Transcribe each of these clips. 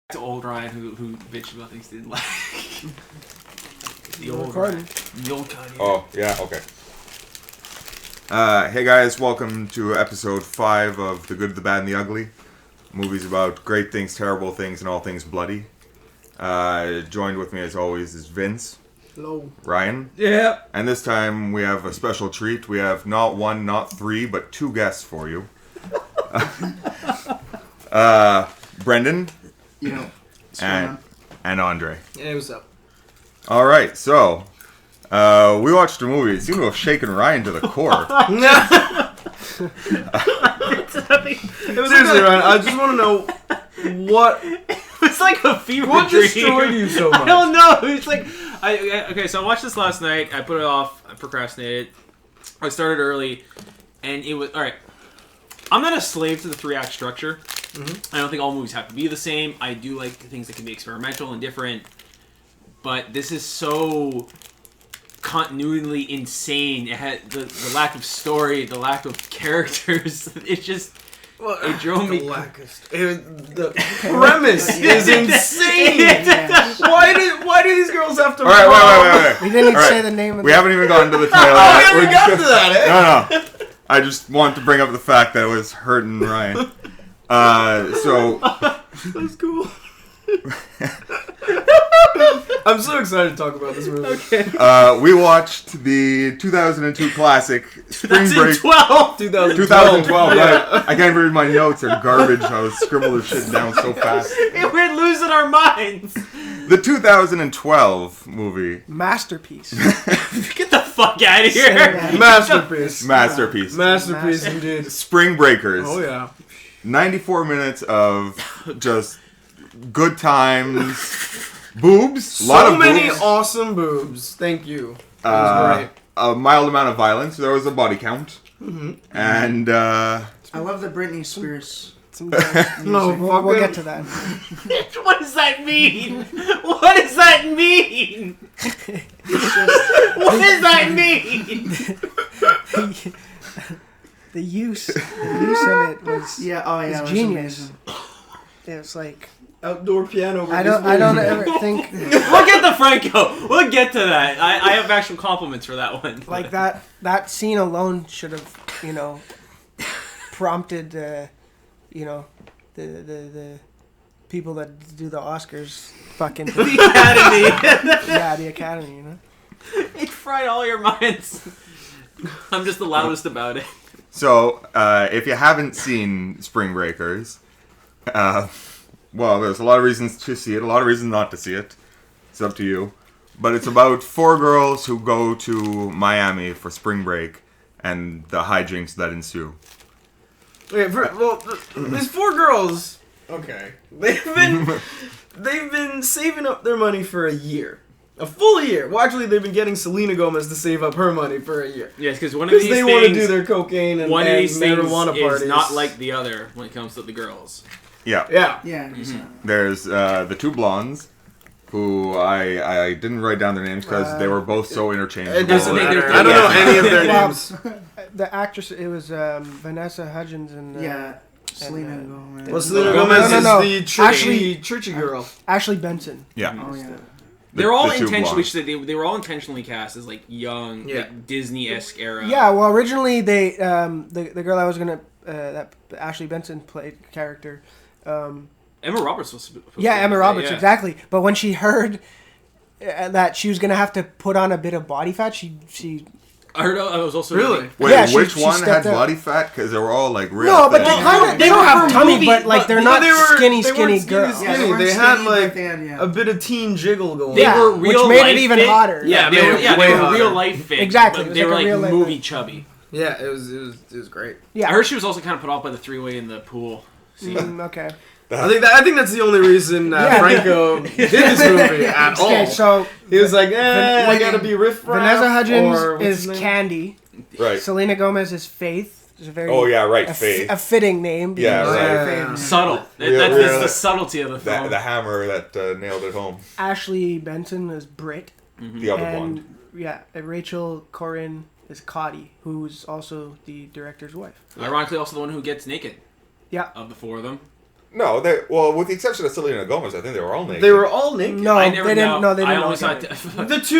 To old Ryan who bitched about things he didn't like. The old Korine. The old Kanye. Oh, yeah, okay. Hey guys, welcome to episode 5 of The Good, the Bad, and the Ugly. Movies about great things, terrible things, and all things bloody. Joined with me as always is Vince. Hello. Ryan. Yeah. And this time we have a special treat. We have not one, not three, but 2 guests for you. Brendan. You know, and Andre. hey, what's up? Alright, so we watched a movie. It seemed to have shaken Ryan to the core. Seriously, Ryan, I just want to know what It's like a fever what dream. destroyed you so much. I don't know. It's like okay. So I watched this last night. I put it off. I procrastinated. I started early, and it was all right. I'm not a slave to the 3-act structure. Mm-hmm. I don't think all movies have to be the same. I do like things that can be experimental and different. But this is so continually insane. It had the lack of story, the lack of characters. It just it drove me. The premise is insane. Why do these girls have to? Alright, wait. We didn't even Right. say the name of We haven't even gotten to the title. Oh, we haven't got to that, eh? No. I just want to bring up the fact that it was hurting Ryan. So That's cool. I'm so excited to talk about this movie. Okay. we watched the 2002 classic Spring Break. 2012. 2012, right? I can't read my notes. They're garbage. I was scribbling this shit down so fast. We're losing our minds. The 2012 movie. Masterpiece. Get the fuck out of here. Masterpiece. Masterpiece. Indeed. Spring Breakers. Oh yeah. 94 minutes of just good times. Boobs. A lot So of many boobs. awesome boobs. Thank you. That was great. A mild amount of violence. There was a body count. Mm-hmm. And I love the Britney Spears. No, We'll get to that. What does that mean? What does that mean? What does that mean? The use of it was Yeah, oh yeah, It's it was genius. amazing. it was like Outdoor piano. I don't ever think We'll get to Franco. We'll get to that. I have actual compliments for that one. like that scene alone should have prompted the people that do the Oscars fucking The Academy. yeah, the Academy, It fried all your minds. I'm just the loudest about it. so, if you haven't seen Spring Breakers, well, there's a lot of reasons to see it, a lot of reasons not to see it. It's up to you. But it's about 4 girls who go to Miami for spring break and the hijinks that ensue. These 4 girls. Okay. They've been saving up their money for a year. A full year. Well, actually, they've been getting Selena Gomez to save up her money for a year. Yes, because one of these Because they want to do their cocaine and, one of these things marijuana parties. is not like the other when it comes to the girls. Yeah. Yeah. Yeah, There's the 2 blondes, who I didn't write down their names because they were both so interchangeable. It doesn't make matter. their- I don't know any of their Well, names. the actress. It was Vanessa Hudgens and yeah. Selena Gomez. Well, Selena No, Gomez no. is the churchy girl. Ashley Benson. Yeah. Oh yeah. They're all the 2 intentionally blondes. they were all intentionally cast as like young, like Disney-esque era. Yeah, well, originally they the girl I was gonna that Ashley Benson played character. Emma Roberts was supposed to Yeah, Emma play, Roberts, yeah. exactly. But when she heard that she was gonna have to put on a bit of body fat, she I heard I was also Really? Wait, Yeah, which she one had stepped up. body fat? Because they were all like real no, but thin. they don't have were tummy, movie- but like they're but not they weren't skinny skinny, girls. Yeah, Skinny. weren't They had, skinny, like, but they had, yeah. A bit of teen jiggle going. They Yeah, were which real made it life even fit. hotter. Yeah, Made they were, it yeah, way they were hotter. real life fit. Exactly, But it was they were like a real like life movie fit. chubby. Yeah, it was great. Yeah. I heard she was also kind of put off by the 3-way in the pool scene. Okay. I think that's the only reason Franco did this movie at all. Okay, so He was like, I gotta be riff Vanessa or Hudgens what's is his name? Candy. Right. Selena Gomez is Faith. It's a very Oh, yeah, right, Faith. a fitting name. Yeah, because- right. Yeah. Subtle. Real- That's real- the subtlety of the film. The hammer that nailed it home. Ashley Benson is Brit. The other and one. yeah, Rachel Korine is Cotty, who's also the director's wife. Ironically, also the one who gets naked. Yeah. Of the 4 of them. No, they well, with the exception of Selena Gomez, I think they were all naked. They were all naked. No, I they never didn't. No, they I didn't. always know. thought The two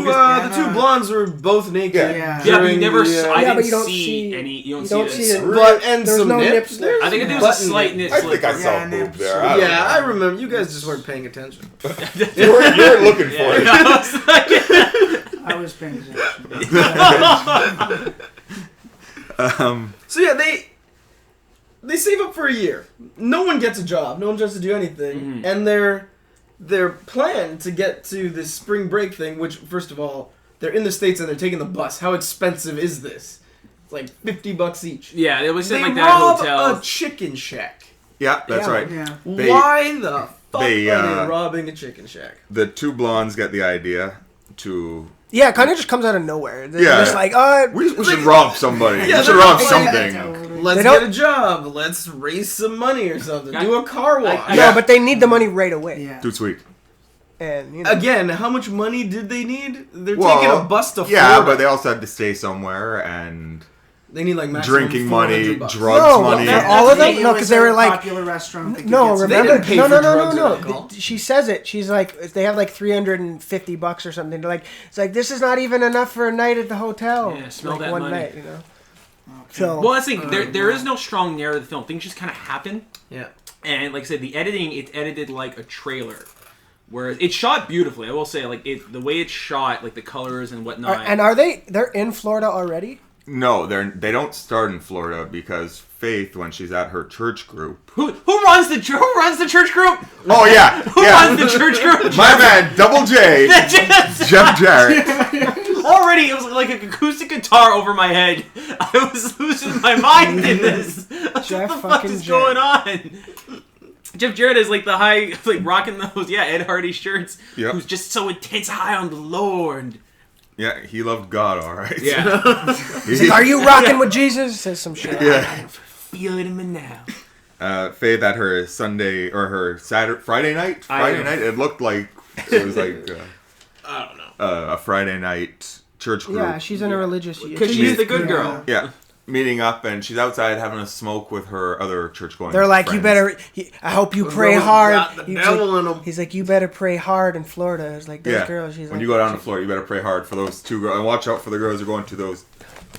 no. blondes were both naked. Yeah. Yeah, but you during never. the, I Yeah, but didn't you don't see see- any. You you don't don't see see this. it. But and There's some no nips. nips. I think there was a Button slight nip. nip I slip. think I saw Yeah, a boob nips. there. I don't Yeah, I know. remember. You guys just weren't paying attention. You were looking for it. I was like, I was paying attention. So yeah, they save up for a year. No one gets a job. No one tries to do anything, and their plan to get to this spring break thing, which first of all, they're in the States and they're taking the bus. How expensive is this? It's like $50 each. yeah, it was They like that rob hotel. a chicken shack. Yeah, that's Yeah. right. Yeah. They- Why the fuck they, are they uh, robbing a chicken shack? The two blondes get the idea to. Yeah, it kind of just comes out of nowhere. They're Yeah. just like, We should rob somebody. Yeah, we should they're rob like- something. Let's They don't- get a job. Let's raise some money or something. Do a car wash. no, but they need the money right away. Yeah. Dude, sweet. And you know, Again, how much money did they need? They're Well, taking a bus to Florida. Yeah, but they also had to stay somewhere and They need like maximum drinking money, $400. drugs No, money. they're all of them. It No, was because they a were like, popular restaurant. They could no, get some- remember? didn't pay No, for no, no, drugs no, and alcohol. She says it. She's like, they have like $350 or something. They're like, it's like this is not even enough for a night at the hotel. Yeah, smell like that one money. night, you know. Okay. So Well, that's the thing. There is no strong narrative of the film. Things just kind of happen. Yeah. And like I said, the editing, it's edited like a trailer. Whereas it's shot beautifully. I will say, like the way it's shot, like the colors and whatnot. they're in Florida already? No, they don't start in Florida because Faith, when she's at her church group. who runs the church group? Oh yeah, Who yeah. runs the church group? My man, Double J, Jeff Jarrett. Already, it was like an acoustic guitar over my head. I was losing my mind in this. What Jeff the fuck fucking is Jarrett. going on? Jeff Jarrett is like the high, like rocking those, Ed Hardy shirts. Yep. Who's just so intense high on the Lord. Yeah, he loved God, all right. Yeah. He's like, are you rocking with Jesus? Says some shit. Yeah. Feel it in me now. Faith at her Sunday or her Friday night. It looked like it was like I don't know. a Friday night church group. Yeah, she's in a religious year. Because she's the good girl. Yeah, meeting up, and she's outside having a smoke with her other church-going. They're like, you friends. better. I hope you pray girls hard. got the devil in 'em. He's like, you better pray hard in Florida. It's like those Yeah. girls. She's When like, you go down to Florida, you better pray hard for those two girls, and watch out for the girls who are going to those.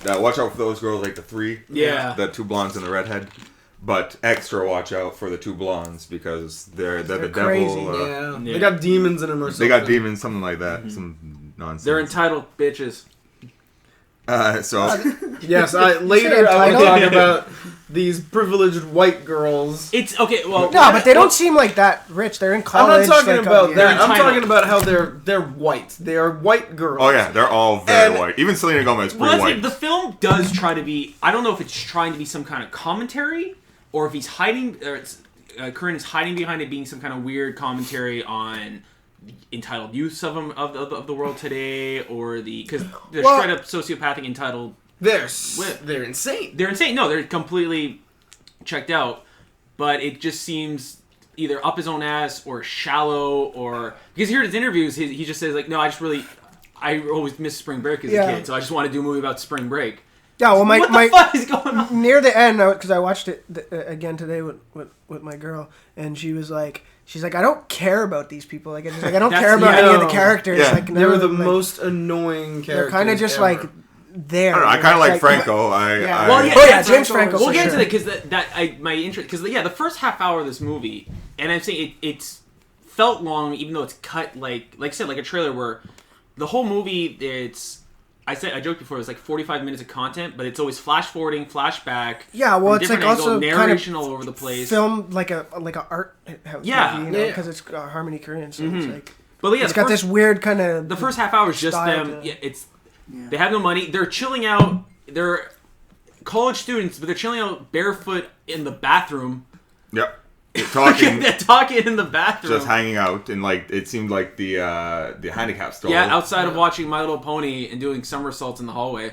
Watch out for those girls, like the three. Yeah. The two blondes and the redhead. But extra watch out for the two blondes because they're the crazy. devil. Yeah. Yeah. They got demons in them or something. They got demons, something like that. Some nonsense. They're entitled bitches. So Yes, say later I will entitled? talk about these privileged white girls. It's okay. Well, no, but they don't seem like that rich. They're in I'm college. not talking like, about they're that. I'm entitled. talking about how they're white. They are white girls. oh yeah, they're all very And- white. Even Selena Gomez is Well, pretty that's white. the film does try to be. I don't know if it's trying to be some kind of commentary or if he's hiding. Or it's Korine is hiding behind it being some kind of weird commentary on entitled youths of the world today, or because they're Well- straight up sociopathic entitled. They're insane. They're insane. No, they're completely checked out. But it just seems either up his own ass or shallow, or because here in his interviews he just says like, no, I always missed spring break as a Yeah. kid, so I just want to do a movie about spring break. Yeah, well, What the fuck is going on? near the end, because I watched it again today with my girl, and she's like, I don't care about these people. Like, I don't That's- care about yeah. any of the characters. Yeah. Like, They were the like, most annoying characters. They're kind of just ever. like there. I don't know. I kind of It's like Franco. Yeah. Well, yeah, Oh, yeah, that's- James Franco. We'll for get sure. into that because my interest because the first half hour of this movie, and I'm saying it's felt long, even though it's cut like I said, like a trailer where the whole movie I joked before, it's like 45 minutes of content, but it's always flash forwarding, flashback. Yeah, well, from it's like different also angle, kind narration of all over the place. filmed like a art house. Yeah. movie, Yeah. because it's Harmony Korine, so it's like But yeah, it's the got first- this weird kind of. The first half hour is just style them. to- Yeah, it's Yeah. they have no money. They're chilling out. They're college students, but they're chilling out barefoot in the bathroom. Yep. They're talking, They're talking in the bathroom. just hanging out, and like it seemed like the handicap store. Yeah, outside of watching My Little Pony and doing somersaults in the hallway.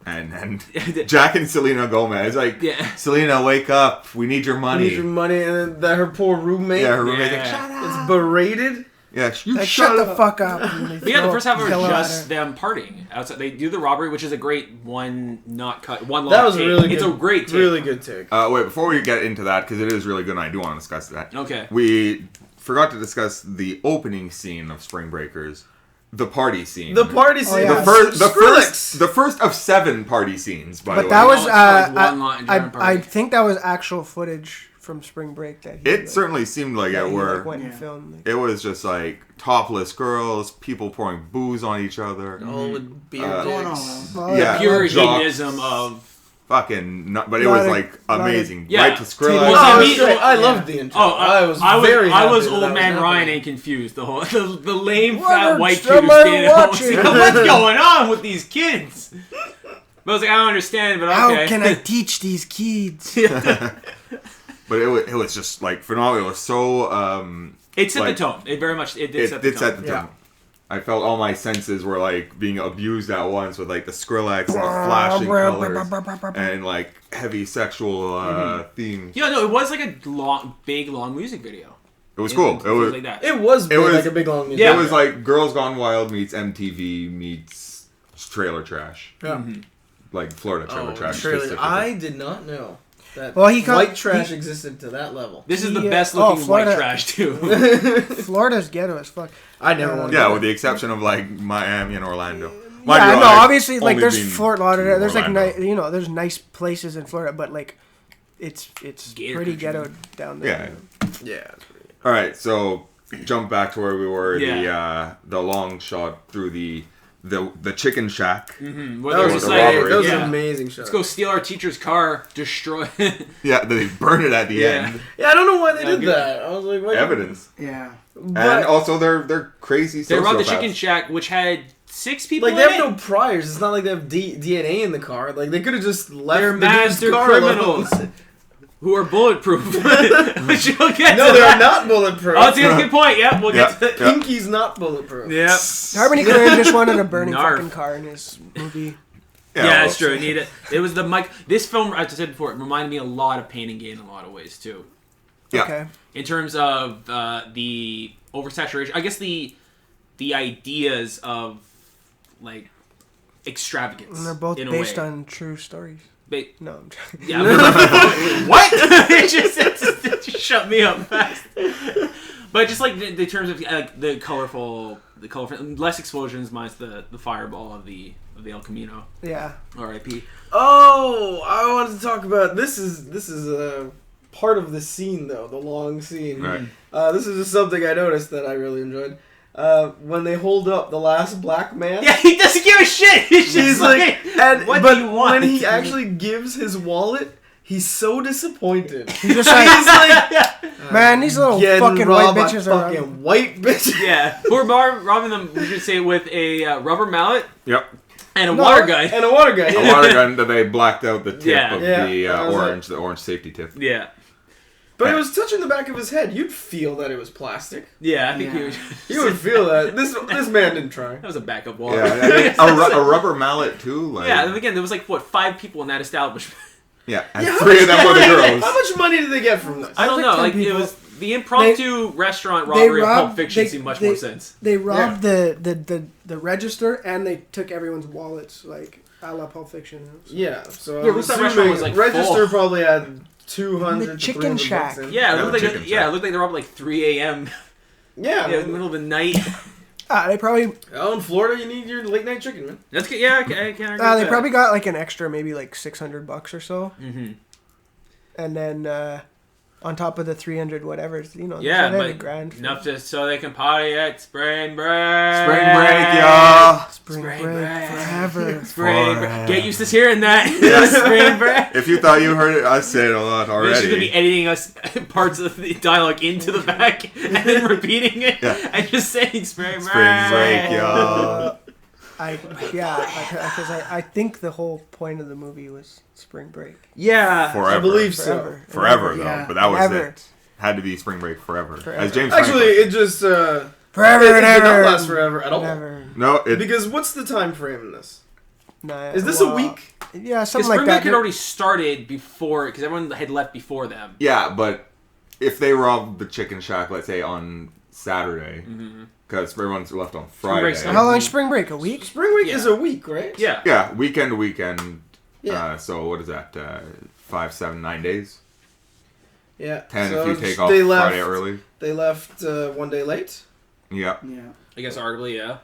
and Jack and Selena Gomez like, Yeah. Selena, wake up, we need your I money. need your money, and then her poor roommate Yeah, her roommate's Yeah. like, shut up. is berated. Yeah, you Like, shut the fuck up. But yeah, the first half was just them partying outside. They do the robbery, which is a great one long That was take. really good. It's a great take. Really good take. Wait, before we get into that, because it is really good and I do want to discuss that. Okay. We forgot to discuss the opening scene of Spring Breakers. The party scene. The party scene. yeah. The first of 7 party scenes, by the way. But that was, it's like one line during party. I think that was actual footage from Spring Break that he It certainly seemed like that it he, were... went and filmed. Like, It was just like topless girls, people pouring booze on each other. All with beer Going dicks. on. well, Yeah. Pure Jocks. hedonism of... Fucking nut, but it Lot was of- like lot of- amazing. Yeah. Right to Skrillex. Well, Oh, I it mean- was great. I loved the intro. I was very happy that old that man was Ryan happening. and confused. The whole the lame fat Leonard, white still kid who's man standing home. watching. What's going on with these kids? But I was like, I don't understand, but okay. how can I teach these kids? But it was just like phenomenal. It was so It set like, the tone. It very much it did set the did tone. set the tone. Yeah. I felt all my senses were like being abused at once with like the Skrillex and the flashing colors and like heavy sexual themes. Yeah, no, it was like a long music video. It was cool. It was like that. It was big, was- like a big long music. Yeah. it was like Girls Gone Wild meets MTV meets trailer trash. Yeah. Like Florida trailer trash. Trailer. specifically. I did not know that Well, he white trash existed to that level. This is the Yeah. best looking Florida- white trash too. Florida's ghetto as fuck. I never wanted Yeah, to. with the exception of like Miami and Orlando. Mind Yeah, you, no, I've obviously, like only there's been Fort Lauderdale. to There's like Orlando. there's nice places in Florida, but like it's Gator pretty country. ghetto down there. Yeah. Yeah. It's pretty good. All right, so jump back to where we were. Yeah. The long shot through the chicken shack. Where That they're was, just the like, robbery. that was yeah, an amazing shot. let's go steal our teacher's car, destroy. Yeah, they burn it at the Yeah. end. Yeah, I don't know why they Yeah, did good. that. I was like, why Evidence. Yeah. And But, also they're crazy They robbed the sociopaths. chicken shack, which had 6 people. like, they in have it. no priors. It's not like they have DNA in the car. Like, they could have just left They're the dude's master car criminals alone. who are bulletproof. Which we'll get No, to they're that. not bulletproof. Oh, that's a good point. Yeah, we'll get to that. Yeah. Pinky's not bulletproof. Yeah. Harmony Korine just wanted a burning Narf. fucking car in his movie. Yeah, well, that's true. It was the mic. This film, as I said before, it reminded me a lot of Pain and Gain in a lot of ways too. Yeah. Okay. In terms of the oversaturation, I guess the ideas of like extravagance. And they're both in a based way. on true stories. No, I'm joking. Yeah. What? it just shut me up fast. But just like the terms of the colorful, less explosions minus the fireball of the El Camino. Yeah. R.I.P. Oh, I wanted to talk about this is a part of the scene though, the long scene. Right. This is just something I noticed that I really enjoyed. When they hold up the last black man. Yeah, he doesn't give a shit. He's He's just like, and what but do you want? when he actually gives his wallet, he's so disappointed. He's just like, He's like, man, these little getting fucking white robbed by bitches are. fucking white bitches. Yeah, we're robbing them. We should say with a rubber mallet Yep. and a No, water gun. And a water gun. A water gun that they blacked out the tip Yeah. of Yeah, the I was orange, the orange safety tip. Yeah, But it was touching the back of his head. You'd feel that it was plastic. yeah. I think Yeah. You would feel that. This man didn't try. that was a backup wall. Yeah, I mean, a rubber mallet too. Like, Yeah, and again, there was like 5 people in that establishment. yeah, and Yeah, how 3 of them were the How girls. much money did they get from this? I don't like know. 10 Like it people. was the impromptu restaurant robbery of Pulp Fiction seemed much more sense. They robbed the register and they took everyone's wallets, like a la Pulp Fiction. Yeah, so Yeah, I'm Rooftop assuming Restaurant was, like, register full. probably had 200 The to chicken 300 shack. bucks in. Yeah, it Yeah, looked the like chicken yeah, it shack. looked like they robbed at like 3 a.m. Yeah, in the middle of the night. They probably oh, in Florida, you need your late night chicken, man. That's good. Yeah, I can't argue with they that. probably got like an extra maybe like $600 or so, Mhm. and then on top of the 300 whatever, Yeah, so they had but a grand for enough so they can party at spring break. Spring break, y'all. spring Spring break break. forever. Spring break. Forever. Get used to hearing that. Yeah. Spring break. If you thought you heard us say it a lot We're just gonna be already, editing us parts of the dialogue into the back and then repeating it Yeah. and just saying spring break. spring break, y'all. Because I think the whole point of the movie was spring break. Yeah. Forever. I believe so. Forever. Forever, though. Yeah. But that was Forever. it. Had to be spring break forever. Forever. As James Actually, Franco it just Forever it and did ever. not last forever at all. Never. said. No, it. Because what's the time frame in this? Nah, Is this a week? Yeah, Because something spring like break that. had already started before, because everyone had left before them. Yeah, but if they robbed the chicken shack, let's say on Saturday because everyone's left on Spring break's Friday. How long is spring break? A week? Spring week Yeah. is a week, right? Yeah. Yeah, weekend to weekend. Yeah. So what is that? 5, 7, 9 days. Yeah. 10 So if you take off they left, Friday early. They left one day late. Yeah. Yeah. I guess arguably, yeah.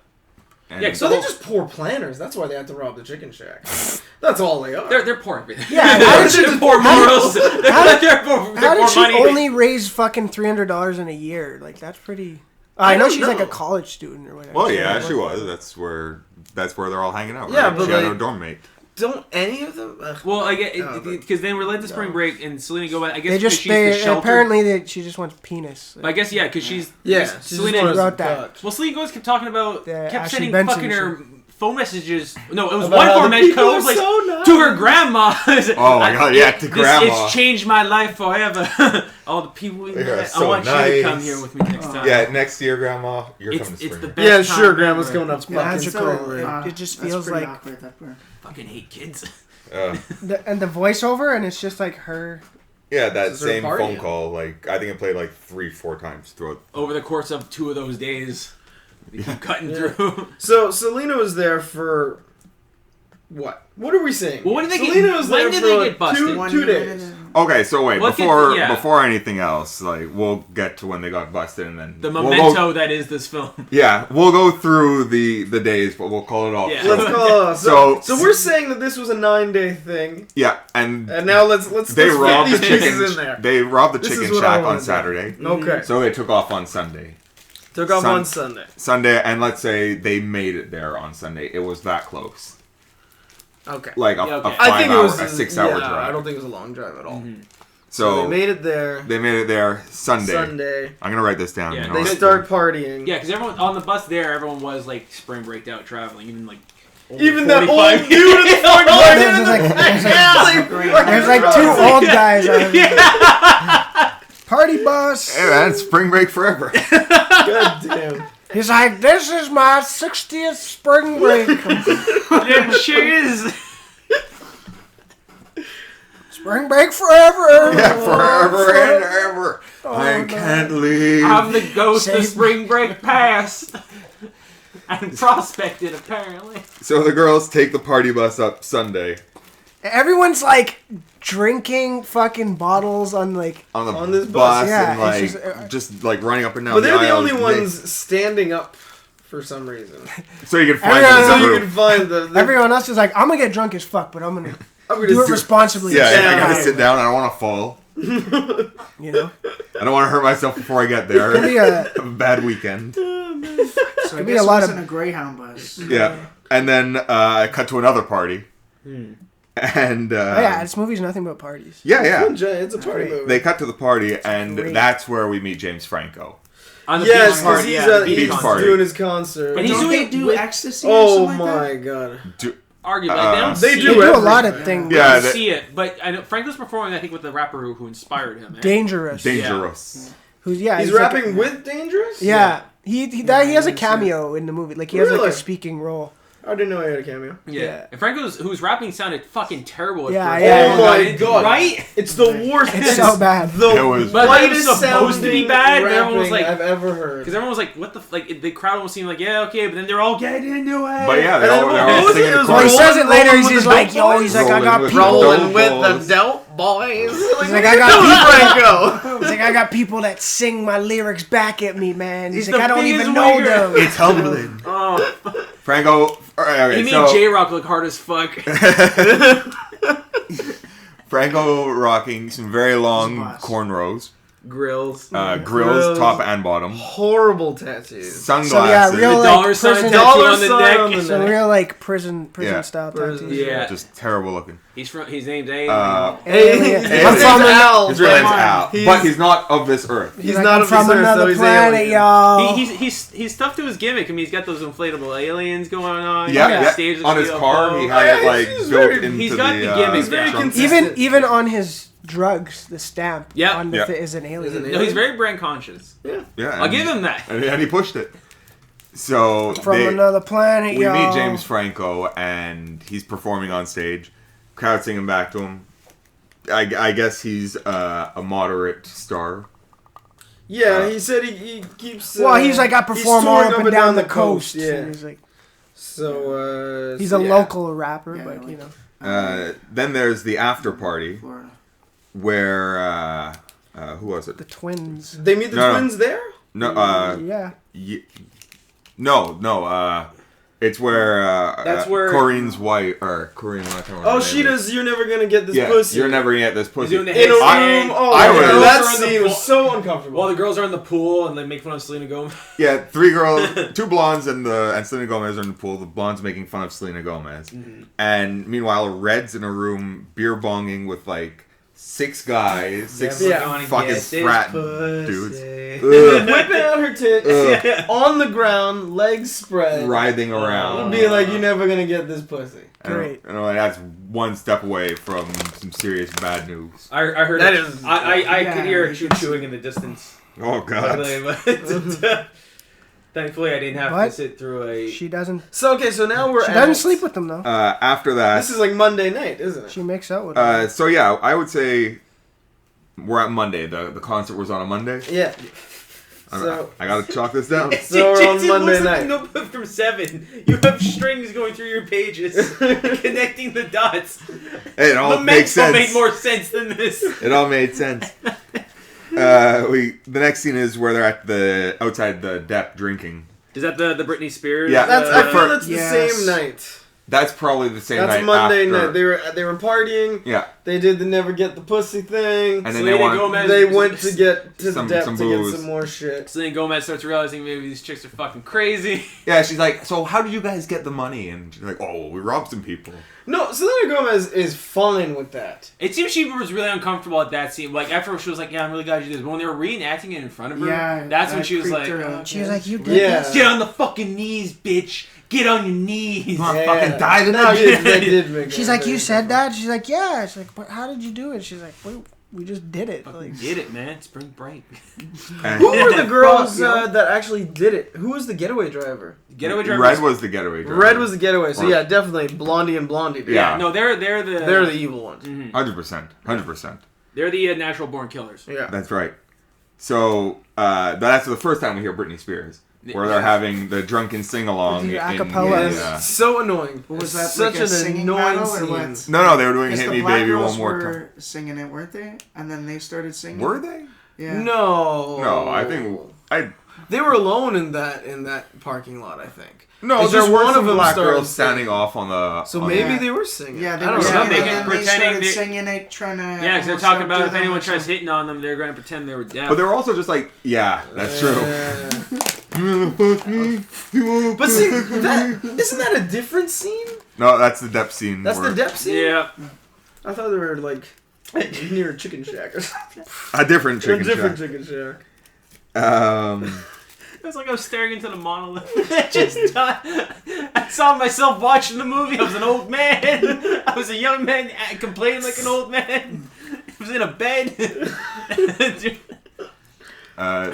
And Yeah, So they're just poor planners. That's why they had to rob the chicken shack. That's all they are. They're poor everything. Yeah, how did they're she- poor morals. They're poor How did she money. only raise fucking $300 in a year? Like, that's pretty... I know don't she's like know. a college student or whatever. well, yeah, she was. That's where they're all hanging out. Yeah, right? but she had like- no dorm mate. Don't any of them? Well, I get No, but- because then we're led to spring break and Selena Gomez. I guess They because just... she's the shelter. Apparently, she just wants penis. I guess yeah, because she's Yeah. because she Selena. just wrote that. Well, Selena Gomez kept talking about Yeah, kept Ashley sending Benson fucking her phone messages. No, it was About one how phone the message people are like, so nice. to her grandma. Oh my God, yeah, to grandma. It's changed my life forever. All the people we They are met. I so want you to nice. come here with me next time. Yeah, next year, Grandma, you're It's coming to it's spring the break. best. Yeah, time sure. ever. Grandma's coming up. Yeah, Fucking so, cool. it just that's feels pretty like... awkward, that part. Fucking hate kids. And the voiceover, and it's just like her... Yeah, that This is her same party. phone call. Like I think it played like 3-4 times throughout. Over the course of 2 of those days, they keep cutting through. So Selena was there for what? What are we saying? Well, when did they Selena get- was when there did for they like get busted? 2 days. Okay, so wait, Look at- before yeah. before anything else, like we'll get to when they got busted, and then The we'll memento go- that is this film. yeah, we'll go through the days, but we'll call it off. Yeah. Let's call it. So- So we're saying that this was a 9-day thing, Yeah, and and now let's they robbed the fit these chicken. pieces in there. They robbed the This is chicken what I shack wanna on do. Saturday, Okay. so they took off on Sunday. Took off Sun- on Sunday. Sunday, and let's say they made it there on Sunday. It was that close, Okay. like a, Yeah, okay. a I think it 5-hour, was a 6-hour yeah, drive. I don't think it was a long drive at all. So they made it there. they made it there Sunday. Sunday. I'm gonna write this down. Yeah, you know They what? start partying. Yeah, because everyone on the bus there, everyone was like spring breaked out traveling, even like Even that old 45 dude in the front Yeah. There's like 2 old guys on Party bus! Hey man, it's spring break forever. God damn. He's like, this is my 60th spring break. It sure is. Spring break forever! Yeah, forever and ever. I no. can't leave. I'm the ghost of Same. spring break past. And prospected apparently. So the girls take the party bus up Sunday Everyone's like drinking fucking bottles on like... on this bus, bus. Yeah, and like it's just like running up and down. But they're the aisles. only ones standing up for some reason. So you can find Everyone- them So in the you group. can find the Everyone else is like, I'm gonna get drunk as fuck, but I'm gonna I'm do it responsibly. Yeah, Yeah. I gotta sit down. I don't want to fall. You know? I don't want to hurt myself before I get there. Could be a, Have a bad weekend. So I Could be guess a it lot wasn't of- a Greyhound bus. Yeah, and then I cut to another party, and oh yeah, this movie's nothing but parties. yeah. It's a party movie. They cut to the party, and Great. that's where we meet James Franco. On the Yes, beach because party, he's, yeah, the beach beach he's party. doing his concert. And he's Don't doing they do with- ecstasy or Oh something like my that? god. arguably. Like, they don't They see do it. They do a lot of everything. things. Yeah, You that- see it, but I know Franco's performing. I think with the rapper who inspired him. Eh? Dangerous. Dangerous. Who's yeah? He's like rapping a- with Dangerous? Yeah. He has a Yeah, cameo in the movie. Like he has like Really? a speaking role. I didn't know he had a cameo. Yeah. Yeah. And Franco's who's rapping sounded fucking terrible at Yeah, first. yeah. Oh my It- god. Right? It's the worst. It's so bad. The It was- But like, it was whitest supposed to be sounding bad, but everyone was rapping like- I've ever heard. Because everyone was like, "What the like?" The crowd almost seemed like, "Yeah, okay," but then they're all getting into it. But yeah, And they're then all what was singing it? the It was Well, he chorus. Rolling- says it later. rolling He's with just the like, dope yo, he's like, I Rolling got with people. Rolling with the Balls. dope boys. Like, like, I got people. Franco. He's like, I got people that sing my lyrics back at me, man. He's He's like, the I don't biggest even know wigger. them. It's humbling. Oh, Franco. Alright, he made so J Rock look hard as fuck. Franco rocking some very long boss. cornrows, Grills. grills, Grills. top and bottom, Horrible tattoos. sunglasses. So yeah, real The like dollar sign prison, tattoo Dollar on the sign neck. on the some neck. real like prison Yeah. style Prison. tattoos. Yeah. Just terrible looking. He's from. His name's A. Alien. Hey, I'm his from name's an- Al. His real name's but Al, he's- but he's not of this earth. He's like, not I'm of from this earth, so another he's planet, alien. y'all. He's tough to his gimmick. I mean, he's got those inflatable aliens going on. Yeah, He's got yeah. stage On his UFO. car, he Oh, had yeah, it like he's built very- into he's got the gimmick He's very down. consistent. Even on his drugs, the stamp Yeah. on the Yeah. is an alien. Is an No, he's very brand conscious. Yeah, I'll give him that. And he pushed it. So From another planet, we y'all. meet James Franco, and he's performing on stage. Crowd singing back to him. I guess he's a moderate star. Yeah, he said he keeps. Well, he's like, I perform all touring up and down the coast. Yeah, And he's like, so he's so a yeah. local rapper, Yeah, but like- you know, Then there's the after party Florida. where who was it? the twins. They meet the No, no. twins there. No, Yeah. no. It's where That's where- Corine's wife or Korine. I can't remember Oh, her she name is. does. You're never gonna get this Yeah, pussy. you're never gonna get this pussy. doing the in a headstand. room. Oh, I my was- God, Girls that are in the scene pool. was so uncomfortable. While the girls are in the pool and they make fun of Selena Gomez. Yeah, 3 girls, 2 blondes, and Selena Gomez are in the pool. The blondes making fun of Selena Gomez, and meanwhile, Red's in a room beer bonging with like 6 guys, 6 Yeah. Gonna fucking get this frat pussy. dudes, whipping out her tits Ugh. on the ground, legs spread, writhing around. being like, "You're never gonna get this pussy." Great. And that's one step away from some serious bad news. I heard That it. is- I Yeah, could hear you her can chewing in the distance. Oh god. But thankfully, I didn't have But to sit through a. She doesn't. So okay, so now we're She at, doesn't sleep with them though. After that, This is like Monday night, isn't it? She makes out with them. so yeah, I would say we're at Monday. The concert was on a Monday. Yeah. I- So I gotta chalk this down. So we're on Jason Monday looks like night. a notebook from 7. You have strings going through your pages, connecting the dots. It all The makes mental sense. made more sense than this. It all made sense. The next scene is where they're at the outside the Depp drinking. Is that the Britney Spears? Yeah. that's I feel that's Yes. the same night. That's probably the same That's night Monday after. night. They were partying. Yeah, They did the never get the pussy thing. and then Selena they want. Gomez. They went to get to Some the depth to booze. get some more shit. Selena Gomez starts realizing maybe these chicks are fucking crazy. Yeah, she's like, so how did you guys get the money? And she's like, oh, we robbed some people. No, Selena Gomez is fine with that. It seems she was really uncomfortable at that scene. Like after she was like, "Yeah, I'm really glad you did this." But when they were reenacting it in front of her, Yeah, that's when that she was creeped like, her out. "Okay." She was like, "You did Yeah. this." "Get on the fucking knees, bitch. Get on your knees." Come on, fucking die No, tonight. they did make She's her like, very "You said uncomfortable. that?" She's like, "Yeah." She's like, "But how did you do it?" She's like, "We just did it." Fucking Like, get it, man. Spring break. And Who were the girls Fuck, yo. that actually did it? Who was the getaway driver? Getaway driver. Red was the getaway driver. Red was the getaway, so Or- yeah, definitely Blondie and Blondie. Did it. Yeah. No, they're the They're the evil ones. Mhm. 100%. 100%. They're the natural born killers. Yeah. That's right. So that's the first time we hear Britney Spears, where they're having the drunken sing along. The acapella. It's so annoying. What was that? Such like a an singing annoying battle or scene. what? No, they were doing Because "Hit the Me, black Baby, girls One More Time." were singing it, weren't they? And then they started singing. Were they? Yeah. No. No, I think they were alone in that parking lot. I think. No, It's there just were one some of them black started girls singing. standing off on the. So on maybe Yeah. they were singing. Yeah, they I were don't Yeah, know. singing, they and then they pretending started they- singing it, trying to. Yeah, because they're almost talking about outdo if them anyone or tries something. hitting on them, they're going to pretend they were deaf. But they were also just like, yeah, that's true. You wanna fuck me? You wanna But fuck see, me? isn't that a different scene? No, that's the Depp scene. That's where- the depth scene. Yeah. I thought they were like near a chicken shack or something. A different Or a chicken different shack. chicken shack. It was like I was staring into the monolith. I saw myself watching the movie. I was an old man. I was a young man complaining like an old man. I was in a bed.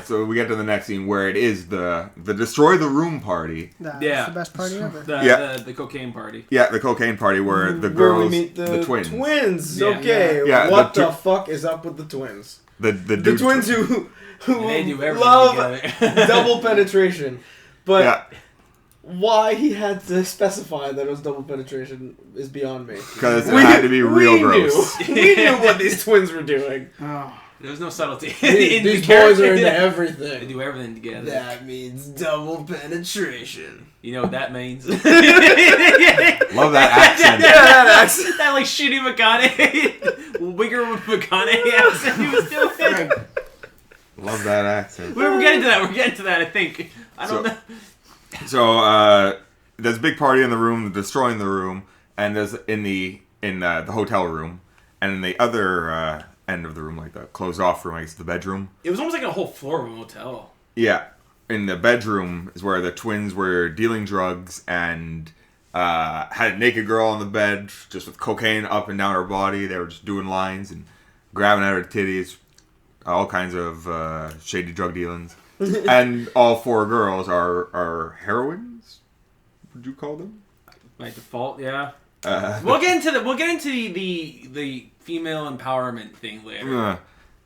So we get to the next scene where it is the destroy the room party. that's Yeah. the best party ever. The cocaine party. Yeah, the cocaine party where the Where girls, we meet the twins, Yeah. Okay, Yeah, what the the fuck is up with the twins? the The dude, twins who They do everything love together. double penetration, but Yeah, why he had to specify that it was double penetration is beyond me. because it had to be real gross. We knew what these twins were doing. Oh. There was no subtlety. These the boys are into They everything. do everything together. That means double penetration. You know what that means? Love that accent. Yeah, that accent. That like shitty McConaughey, Wigger McConaughey accent he was doing. Right. Love that accent. We're getting to that. We're getting to that. I think. I don't know. So there's a big party in the room, destroying the room, and there's in the hotel room, and in the other end of the room, like the closed off room, I guess the bedroom. It was almost like a whole floor of a motel. Yeah, in the bedroom is where the twins were dealing drugs and had a naked girl on the bed just with cocaine up and down her body. They were just doing lines and grabbing at her titties, all kinds of shady drug dealings. And all 4 girls are heroines. Would you call them? By default, yeah. We'll get into the female empowerment thing later.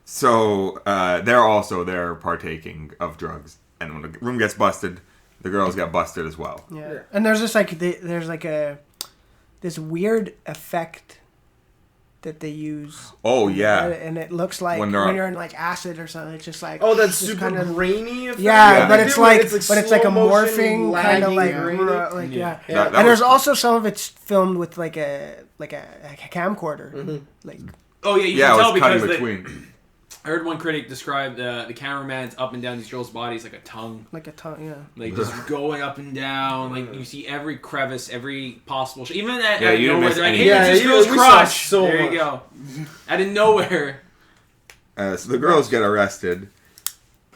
So they're also there partaking of drugs, and when the room gets busted, the girls get busted as well. Yeah. And there's just like this weird effect that they use. Oh yeah, And it looks like when you're in like acid or something. It's just like that's just super grainy effect. Yeah, but it's like a slow motion, morphing kind of like lagging. And there's also some of it's filmed with like a camcorder. Mm-hmm. Like Oh yeah, you yeah, can it tell was cutting because between. I heard one critic describe the cameraman's up and down these girls' bodies like a tongue. like a tongue, yeah. Like just going up and down, like you see every crevice, every possible. Even at you didn't nowhere, miss they're like, any. hey, this girl's we saw crotch. so There much. you go. Out of nowhere. So the girls get arrested,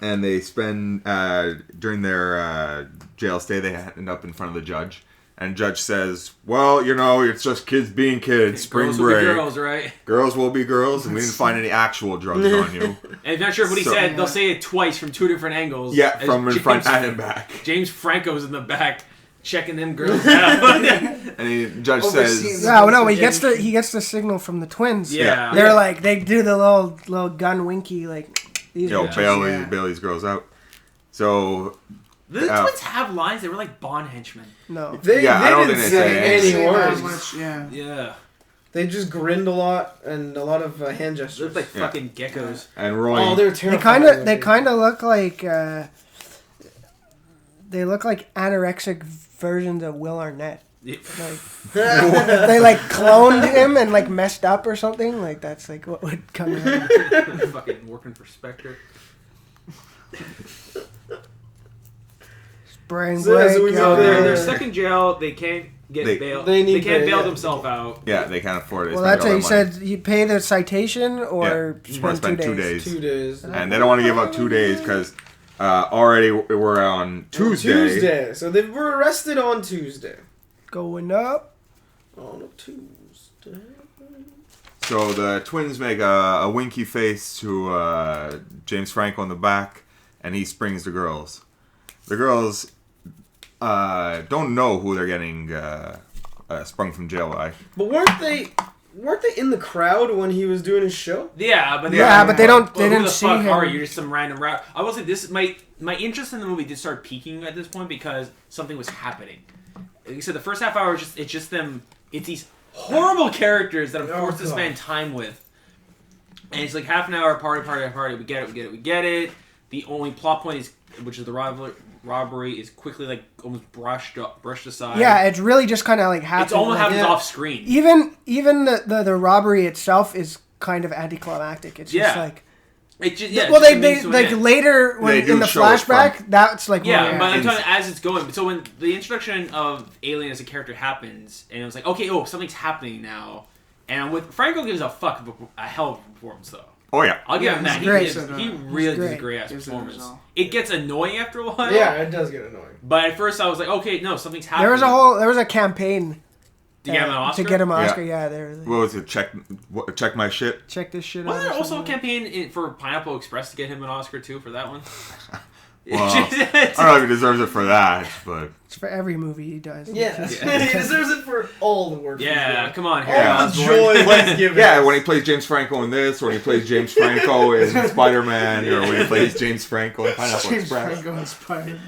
and they spend during their jail stay. They end up in front of the judge, and judge says, "Well, it's just kids being kids. Spring Girls break. will be girls, right? Girls will be girls, and we didn't find any actual drugs on you." And if you're not sure what he So- said, they'll say it twice from two different angles. Yeah, As from in front and in back. James Franco's in the back checking them girls out. And the judge Overseeing says, them. Yeah, well, no, he gets the signal from the twins. Yeah. They're like they do the little gun winky like these "Yo, bitches. Bail these girls out." So The twins have lines. They were like Bond henchmen. No. They I don't didn't think they say say any Not words. much, yeah. Yeah. They just grinned a lot and a lot of hand They gestures. look like Yeah. fucking geckos. and Roy, Oh, they're They terrifying. kind of look like they look like anorexic versions of Will Arnett. Yeah. Like they like cloned him and like messed up or something. Like that's like what would come out. Fucking working for Spectre. Spring So, break. we yo. go there. They're stuck in jail. They can't get bail. they need They can't bail, bail yeah. themselves out. yeah, they can't afford it. They Well, spend that's what all he that money. said. You pay the citation or Or spend 2 days. 2 days. And they don't want to give out 2 days because already we're on Tuesday. So they were arrested on Tuesday. Going up. On a Tuesday. So the twins make a winky face to James Franco in the back, and he springs the girls. The girls don't know who they're getting sprung from jail by. But weren't they in the crowd when he was doing his show? Yeah, but Yeah, but they Well, didn't who the see fuck him. are you? You're just some random rat. I will say this: my interest in the movie did start peaking at this point because something was happening. Like you said, the first half hour it's just them. It's these horrible characters that I'm forced to God. spend time with, and it's like half an hour party. We get it. The only plot point is, which is the robbery, is quickly like almost brushed aside. Yeah, it's really just kind of like happens. it's almost like, happens off screen. even the robbery itself is kind of anticlimactic. It's just Yeah. like It just, well, it's they just a means to an like end. later when They do in the show it flashback that's like Yeah, more- but I'm Ins- talking as it's going. So when the introduction of Alien as a character happens, and it was like, okay, something's happening now, and I'm with Franco gives a hell of a performance though. Oh yeah, I'll give Yeah, him that. he's He, great. he really does a great. great ass Gives it performance. his all. It gets annoying after a while. Yeah, it does get annoying. But at first I was like, okay, no, something's happening. there was a campaign to get him an Oscar. to get him an Yeah. Oscar. Yeah, there. what was it? Check my shit. Check this shit out. Wasn't or there also a something. campaign for Pineapple Express to get him an Oscar too for that one? Well, I don't know if he deserves it for that, but It's for every movie he does. Yeah, Yeah. he deserves it for all the work. Yeah, he's come on, doing. Harry all the Osborn. joy he's given. yeah, when he plays James Franco in this, or when he plays James Franco in Spider-Man, or when he plays James Franco in Pineapple James Express, Franco inspired.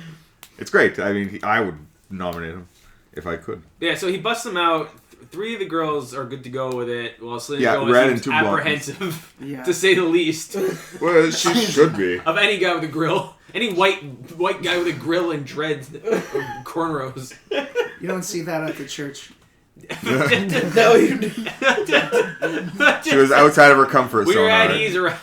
it's great. I mean, I would nominate him if I could. Yeah, so he busts them out. Three of the girls are good to go with it, while Selena Yeah, Gomez red seems and two blondes. apprehensive, Yeah. to say the least, Well, she should be. of any guy with a grill. Any white guy with a grill and dreads, or cornrows. You don't see that at the church. No, you do. She was outside of her comfort We zone. were at already. ease around.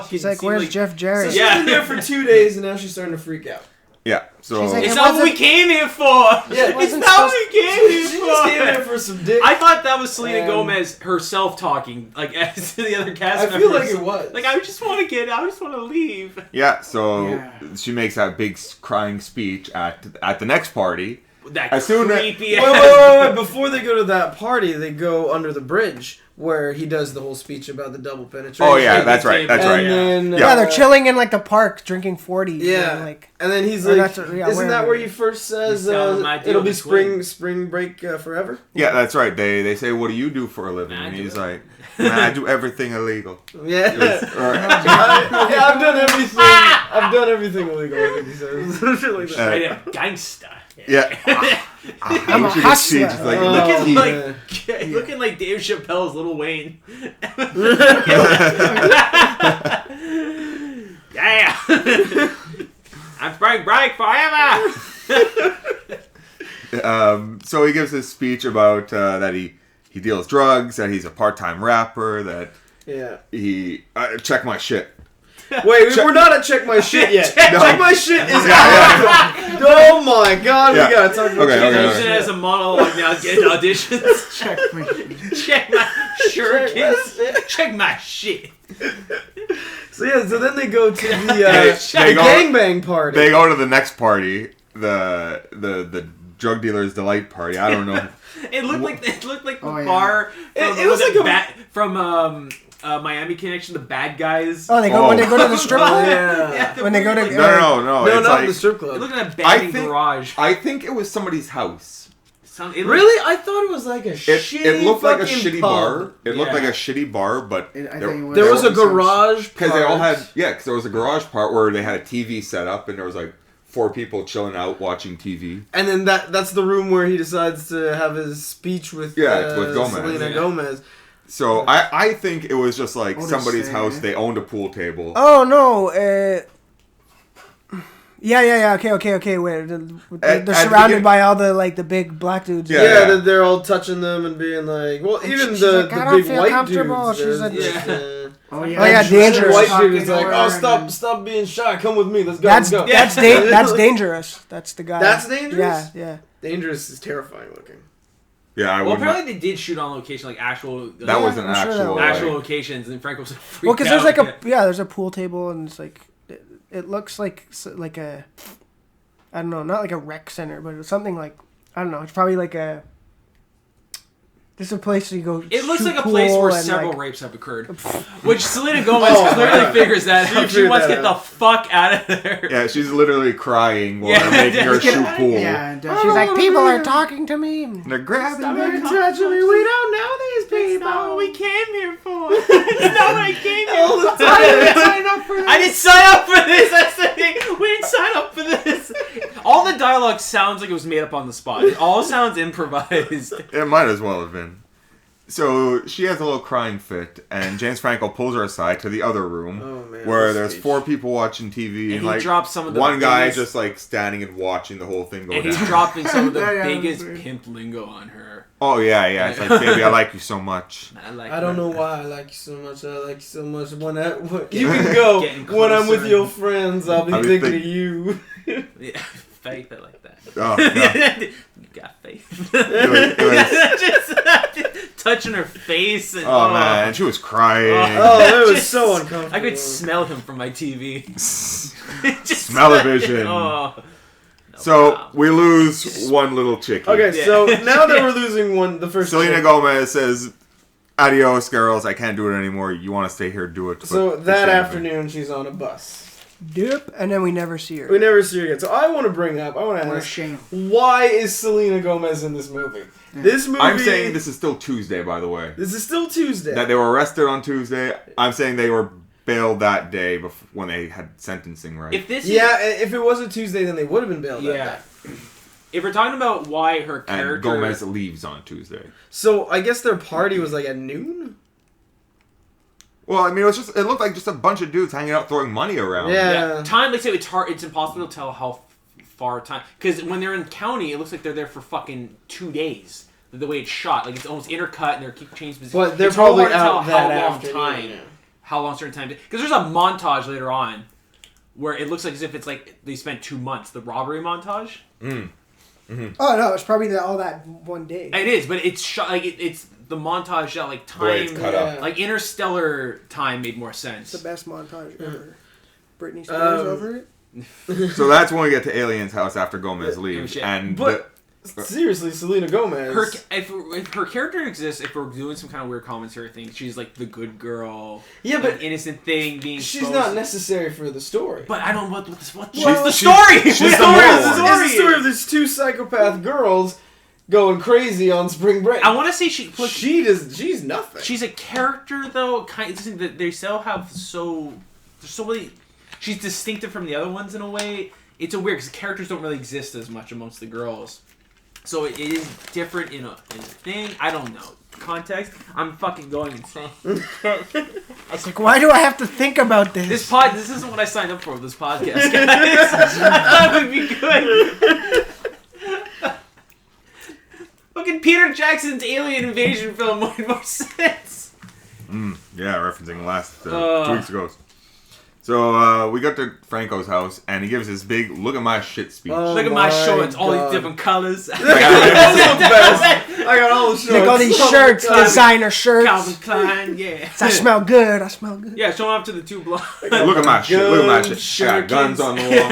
He's like, "Where's Jeff So Jarrett?" she's been there for 2 days and now she's starting to freak out. Yeah, so She's like, It's It not what we wasn't- came here for. Yeah, It's wasn't not what we came here She just came there for. for some dick. I thought that was Selena Um, Gomez herself talking, like as to the other cast I members. feel like it was. Like I just want to leave. yeah, so Yeah. she makes that big crying speech at the next party. That As soon as- creepy. Wait. Before they go to that party, they go under the bridge. where he does the whole speech about the double penetration. Oh yeah, that's right. That's and right. Then, Yeah, they're chilling in like the park drinking 40s. Yeah, and, like, and then he's or like, that's- yeah, isn't that wherever. where he first says He's telling him I deal it'll be with twins. spring break forever? Yeah, that's right. They say, "What do you do for a living?" Man, I And do he's it. like, "Man, I do everything illegal." Yeah. Or- I've done everything. I've done everything illegal. I think he says. Shit like that. Straight up gangsta. yeah. I'm a You should see it, just like, hustler. Looking man. looking like Dave Chappelle's Little Wayne. Yeah. I'm spring break forever. So he gives this speech about that he deals drugs, that he's a part-time rapper, that Yeah. he check my shit. Wait, we're not at check my shit yet. No. Check my shit is Yeah, Oh my god, Yeah. we gotta talk about Okay, check okay, my Use okay. it as a monologue now. Get auditions. Check my Check my shirt, Check my kids. shit. Check my shit. So yeah, so then they go to the They go- gangbang party. They go to the next party, the drug dealer's delight party. I don't know. It looked like the Oh, yeah. bar. It From, was like a- from Miami Connection. The bad guys. oh, they go Oh. when they go to the strip club. Yeah. the When they go to- like, No, no, it's not like, the strip It club. looked like a I abandoned think- garage. I think it was somebody's house. It looked- Really? I thought it was like a shitty It looked like a fucking shitty pub. bar. It looked Yeah. like a shitty bar, but I think there, it was- There was a Sounds- garage because they all part. had because there was a garage part where they had a TV set up and there was like 4 people chilling out watching TV. And then that's the room where he decides to have his speech with With Gomez. Selena Yeah. Gomez. So I think it was just like Otis somebody's saying house. it. They owned a pool table. Oh no. Yeah. Okay. Wait, they're At the surrounded begin- by all the big black dudes. Yeah, Yeah, yeah. they're all touching them and being like, well, And even she's the like, I don't big feel white comfortable. dudes. She's there's like- just, Oh Oh, yeah, yeah, the dangerous. white dude Talking is like, to oh, her stop being shy. Come with me. Let's go. That's let's go. that's that's dangerous. That's the guy. That's dangerous? Yeah. Dangerous is terrifying looking. Yeah, I Well, would. apparently they did shoot on location, like actual. That was an I'm sure that actual. was. actual like- locations, and Frank was like, freaked Well, because there's out. like there's a pool table and it's like it looks like a I don't know, not like a rec center, but it's something like I don't know. It's probably like a. There's a place you go. It looks shoot like a place pool where and, several like, rapes have occurred. Which Selena Gomez Oh, clearly yeah. figures that She out. She figured wants to that get the out. fuck out of there. Yeah, she's literally crying while Yeah, they're making her just shoot get- pool. Yeah, and, She's like, people are talking to me. They're grabbing Stop me. it. touching me. We don't know these That's not people. what we came here for. That's not what I came here All the for. time. I didn't sign up for this. That's the thing. We didn't sign up for this. All the dialogue sounds like it was made up on the spot. It all sounds improvised. It might as well have been. So she has a little crying fit, and James Franco pulls her aside to the other room, Oh, man, where this there's speech. 4 people watching TV, And he like drops some of the one guy biggest- just like standing and watching the whole thing go And he's down. dropping some of the Yeah, yeah, biggest that's weird. pimp lingo on her. Oh yeah, It's like, baby, I like you so much. I don't know why I like you so much. I like you so much. You can go Getting when I'm with closer. your friends. I'll be I'll be thinking of you. Yeah, faith, I like that. Oh, no. You got faith. It was- Just touching her face. And, oh man, she was crying. Oh, it was Just- so uncomfortable. I could smell him from my TV. Just- Smell-o-vision. Oh. No So problem. we lose one little chickie. Okay, Yeah. so now that we're losing the first. Selena chick- Gomez says, "Adios, girls. I can't do it anymore. You want to stay here? Do it." So But that shame of it." afternoon, she's on a bus. Doop, and then we never see her. We never see her again. So I want to bring up. I want to What a ask. shame. Why is Selena Gomez in this movie? This movie. I'm saying this is still Tuesday, by the way. This is still Tuesday. That they were arrested on Tuesday. I'm saying they were bailed that day when they had sentencing, right? If this Yeah, if it wasn't Tuesday, then they would have been bailed. is, that yeah. day. If we're talking about why her and character Gomez leaves on Tuesday. So I guess their party was like at noon. Well, I mean, it looked like just a bunch of dudes hanging out throwing money around. Yeah. time, like I say, it's hard. It's impossible to tell how far time, because when they're in county, it looks like they're there for fucking 2 days. The way it's shot, like it's almost intercut, and they're keep changing positions. But they're It's real probably hard to tell out that how long afternoon. time, Yeah. how long certain time. Because there's a montage later on where it looks like as if it's like they spent 2 months. The robbery montage. Oh no, it's probably all that one day. It is, but it's shot like it's the montage shot like The way it's time, cut up. like Interstellar time made more sense. It's the best montage ever. Britney Spears Um, over it. So that's when we get to Alien's house after Gomez leaves, shit. and But seriously, Selena Gomez. If her character exists, if we're doing some kind of weird commentary thing, she's like the good girl. Yeah, but innocent thing being. She's not necessary for the story. But I don't. What's the story? She's the moral. moral. It's the story of these two psychopath girls going crazy on spring break. I want to say she's nothing. She's a character though. They still have there's so many. She's distinctive from the other ones in a way. It's a weird because characters don't really exist as much amongst the girls, so it is different in a thing. I don't know context. I'm fucking going insane. I was like, why do I have to think about this? This isn't what I signed up for. This podcast, guys. That would be good. Fucking Peter Jackson's alien invasion film made more sense. Yeah, referencing last 2 weeks ago. So we got to Franco's house, and he gives his big "look at my shit" speech. Look at my shorts, all these different colors. I got all the shorts. Like all these shirts, designer shirts. Calvin Klein, yeah. I smell good. I smell good. Yeah, show off to the two blocks. Look at my shit. Look at my shit. I got guns on the wall.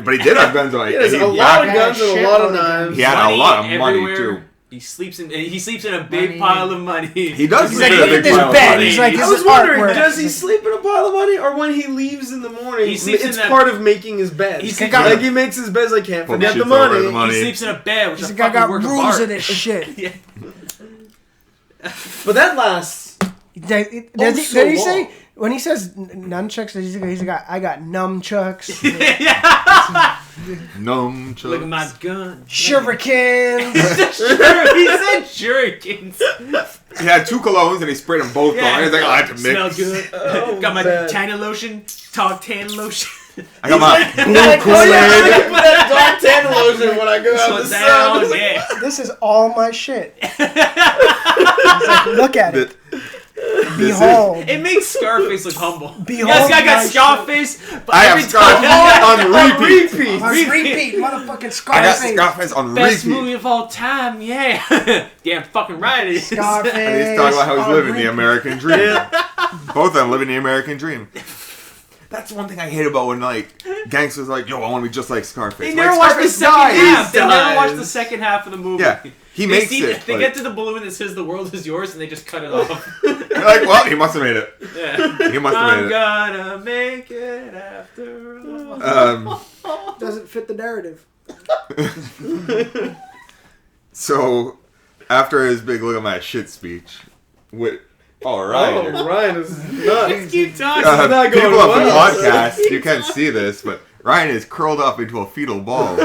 But he did have guns on. There's a lot of guns and a lot of knives. He had a lot of money too. He sleeps in a big pile of money. He does. He's like, sleep in look a at big this pile of bed. money. He's like, I was wondering, does he sleep in a pile of money, or when he leaves in the morning, it's part of making his bed? He makes his bed like, can't forget the money. He sleeps in a bed, which is a fucking fucking work of rules art. of this shit. Yeah. But that lasts. Did he long. say when he says nunchucks? He's got I got nunchucks, Nunchucks. Look at my gun. shurikens. He said shurikens. He had 2 colognes and he sprayed them both on. He's like, I like to Smell mix. good. Got my tannin lotion. Talk tan lotion. I got my blue I Kool-Aid. put that dark tan lotion when I go out in the sun. Yeah. This is all my shit. He's like, look at it. Behold. It makes Scarface look humble. Behold Yes, I got my Scarface. But I every have time- Scarface on repeat. On repeat, motherfucking I got Scarface. Scarface on Best repeat. movie of all time, yeah. Damn fucking right it is. Scarface. And he's talking about how he's on living the repeat. American dream. Both of them living the American dream. That's one thing I hate about when like gangsters like, yo, I want to be just like Scarface. They Like, never watch the Scarface second dies. half. They never Dies. watch the second half of the movie. Yeah, he They makes see it. They like- get to the balloon that says the world is yours, and they just cut it off. You're like, well, he must have made it. Yeah. He must have I'm made it. gonna make it after all. Doesn't fit the narrative. So, after his big look at my shit speech, with Ryan. Oh, Ryan is nuts. Let's keep talking. not going People of the well. podcast, you can't see this, but Ryan is curled up into a fetal ball.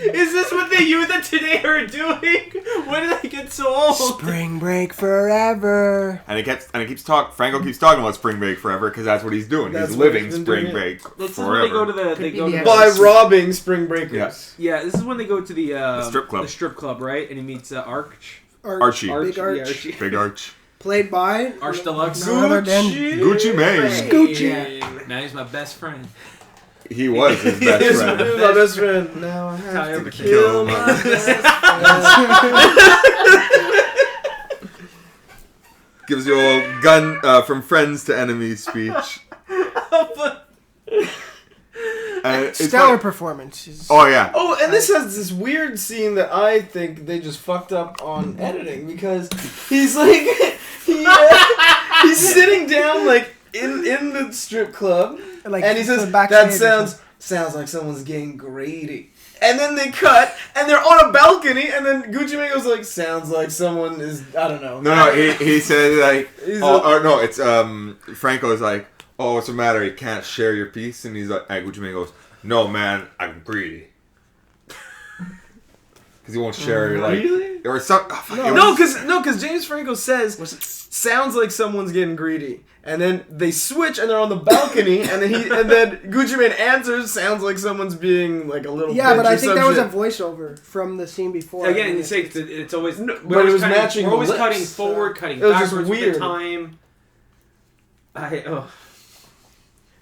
Is this what the youth of today are doing? When did they get so old? Spring break forever. And he keeps talking. Franco keeps talking about spring break forever because that's what he's doing. That's He's what living he's been spring doing. break This is when they go to forever. the. They go to By robbing spring breakers. Yeah, this is when they go to the strip club. The strip club, right? And he meets Arch. Archie. Big Arch. Yeah, Archie. Big Arch. Played by Arch Deluxe. none other than Gucci Mane. Gucci. Now he's my best friend. He was his best He's friend. my best friend. Now I How have to everything kill goes. my best friend. Gives you a gun from friends to enemies speech. And it's stellar like- performance. Oh yeah. Oh, and this has this weird scene that I think they just fucked up on editing because he's like he's sitting down like in the strip club Like, and he says the backstage that or sounds like someone's getting greedy. And then they cut and they're on a balcony and then Gucci Mane goes like sounds like someone is I don't know. No, he said like, He's or no, it's Franco's like, oh, what's the matter? You can't share your piece, and he's like, Gucci Mane goes, no, man, I'm greedy. Because he won't share like Really? or some. No, because James Franco says sounds like someone's getting greedy, and then they switch and they're on the balcony, and then Gucci Mane answers sounds like someone's being like a little. Yeah, bitch but or I think some that was a shit. voiceover from the scene before. Again, it's always. but we're it always was cutting, matching We're the always lips, cutting so forward, cutting it was just backwards with weird. the time.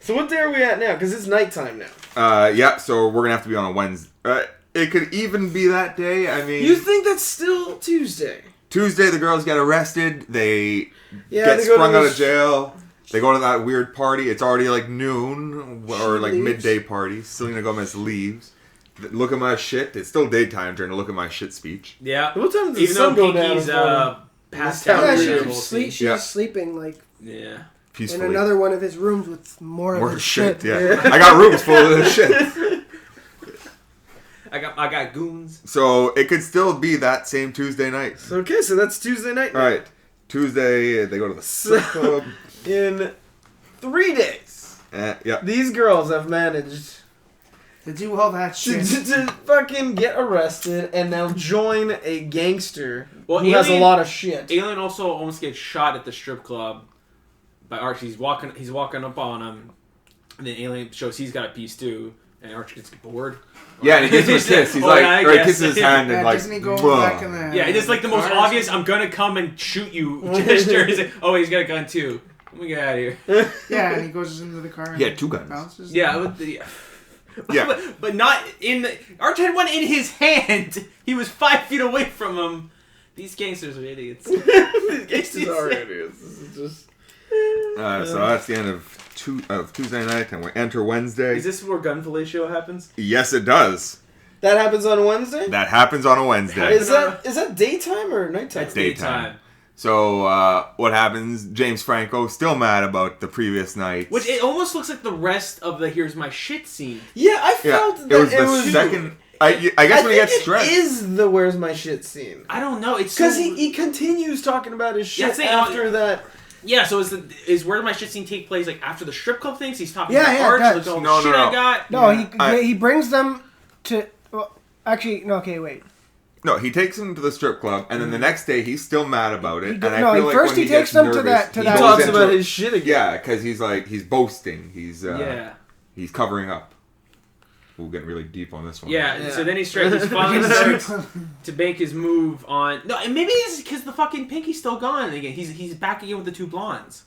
So what day are we at now? Because it's nighttime now. Yeah. So we're gonna have to be on a Wednesday. It could even be that day. I mean, You think that's still Tuesday? Tuesday the girls get arrested. They Yeah, get they go to sprung out this- of jail. They go to that weird party. It's already like noon or like leaves. midday party. Selena Gomez leaves. Look at my shit. It's still daytime during the look at my shit speech. Yeah. What time does the Even though sun go down? Pinky's passed Yeah, out. Yeah, she during that was whole she's scene. sleeping like Yeah. Peacefully. in another one of his rooms with more of More his shit. shit. Yeah. I got rooms full of this shit. I got goons. So it could still be that same Tuesday night. Okay, so that's Tuesday night. All right. Tuesday, they go to the strip club. In 3 days, Yeah. these girls have managed To do all that to, shit. to fucking get arrested and now join a gangster Well, who has a Alien- lot of shit. Alien also almost gets shot at the strip club by Archie. He's walking up on him, and then Alien shows he's got a piece too, and Archie gets bored. Yeah, and he gives him a kiss. He's like, I or he guess. kisses his hand and like, doesn't he go "Bruh." back in the... Yeah, it's just like the most car or obvious. something? I'm gonna come and shoot you gesture. He's like, oh, he's got a gun too. Let me get out of here. Yeah, and he goes into the car and He had 2 guns. bounces. Yeah, with the. Yeah. but not in the. Archie had one in his hand. He was 5 feet away from him. These gangsters are idiots. These gangsters are idiots. This is just. So that's the end of Tuesday night, and we enter Wednesday. Is this where gun fellatio happens? Yes, it does. That happens on Wednesday? That happens on a Wednesday. Is that daytime or nighttime? That's Daytime. daytime. So what happens? James Franco still mad about the previous night. Which it almost looks like the rest of the "Here's My Shit" scene. Yeah, I Yeah, felt that it was the second. I guess when he think gets stressed. it is the "Where's My Shit" scene I don't know. It's because so, he continues talking about his shit That's it. after that. yeah. So is "Where My Shit" scene take place like after the strip club things? He's talking Yeah, about yeah, it Arch, does. look all No, the shit no. I got. No, I- he brings them to. Well, actually, no. Okay, wait. No, he takes him to the strip club, and then the next day he's still mad about it. He and do- I no, feel he like first when he gets takes them to nervous, that- to he that- He goes talks into- about his shit again. Yeah, because he's boasting. Yeah. He's covering up. We're getting really deep on this one. Yeah, Yeah. so then he's finally starts to make his move on. No, and maybe it's because the fucking Pinky's still gone again. He's back again with the 2 blondes.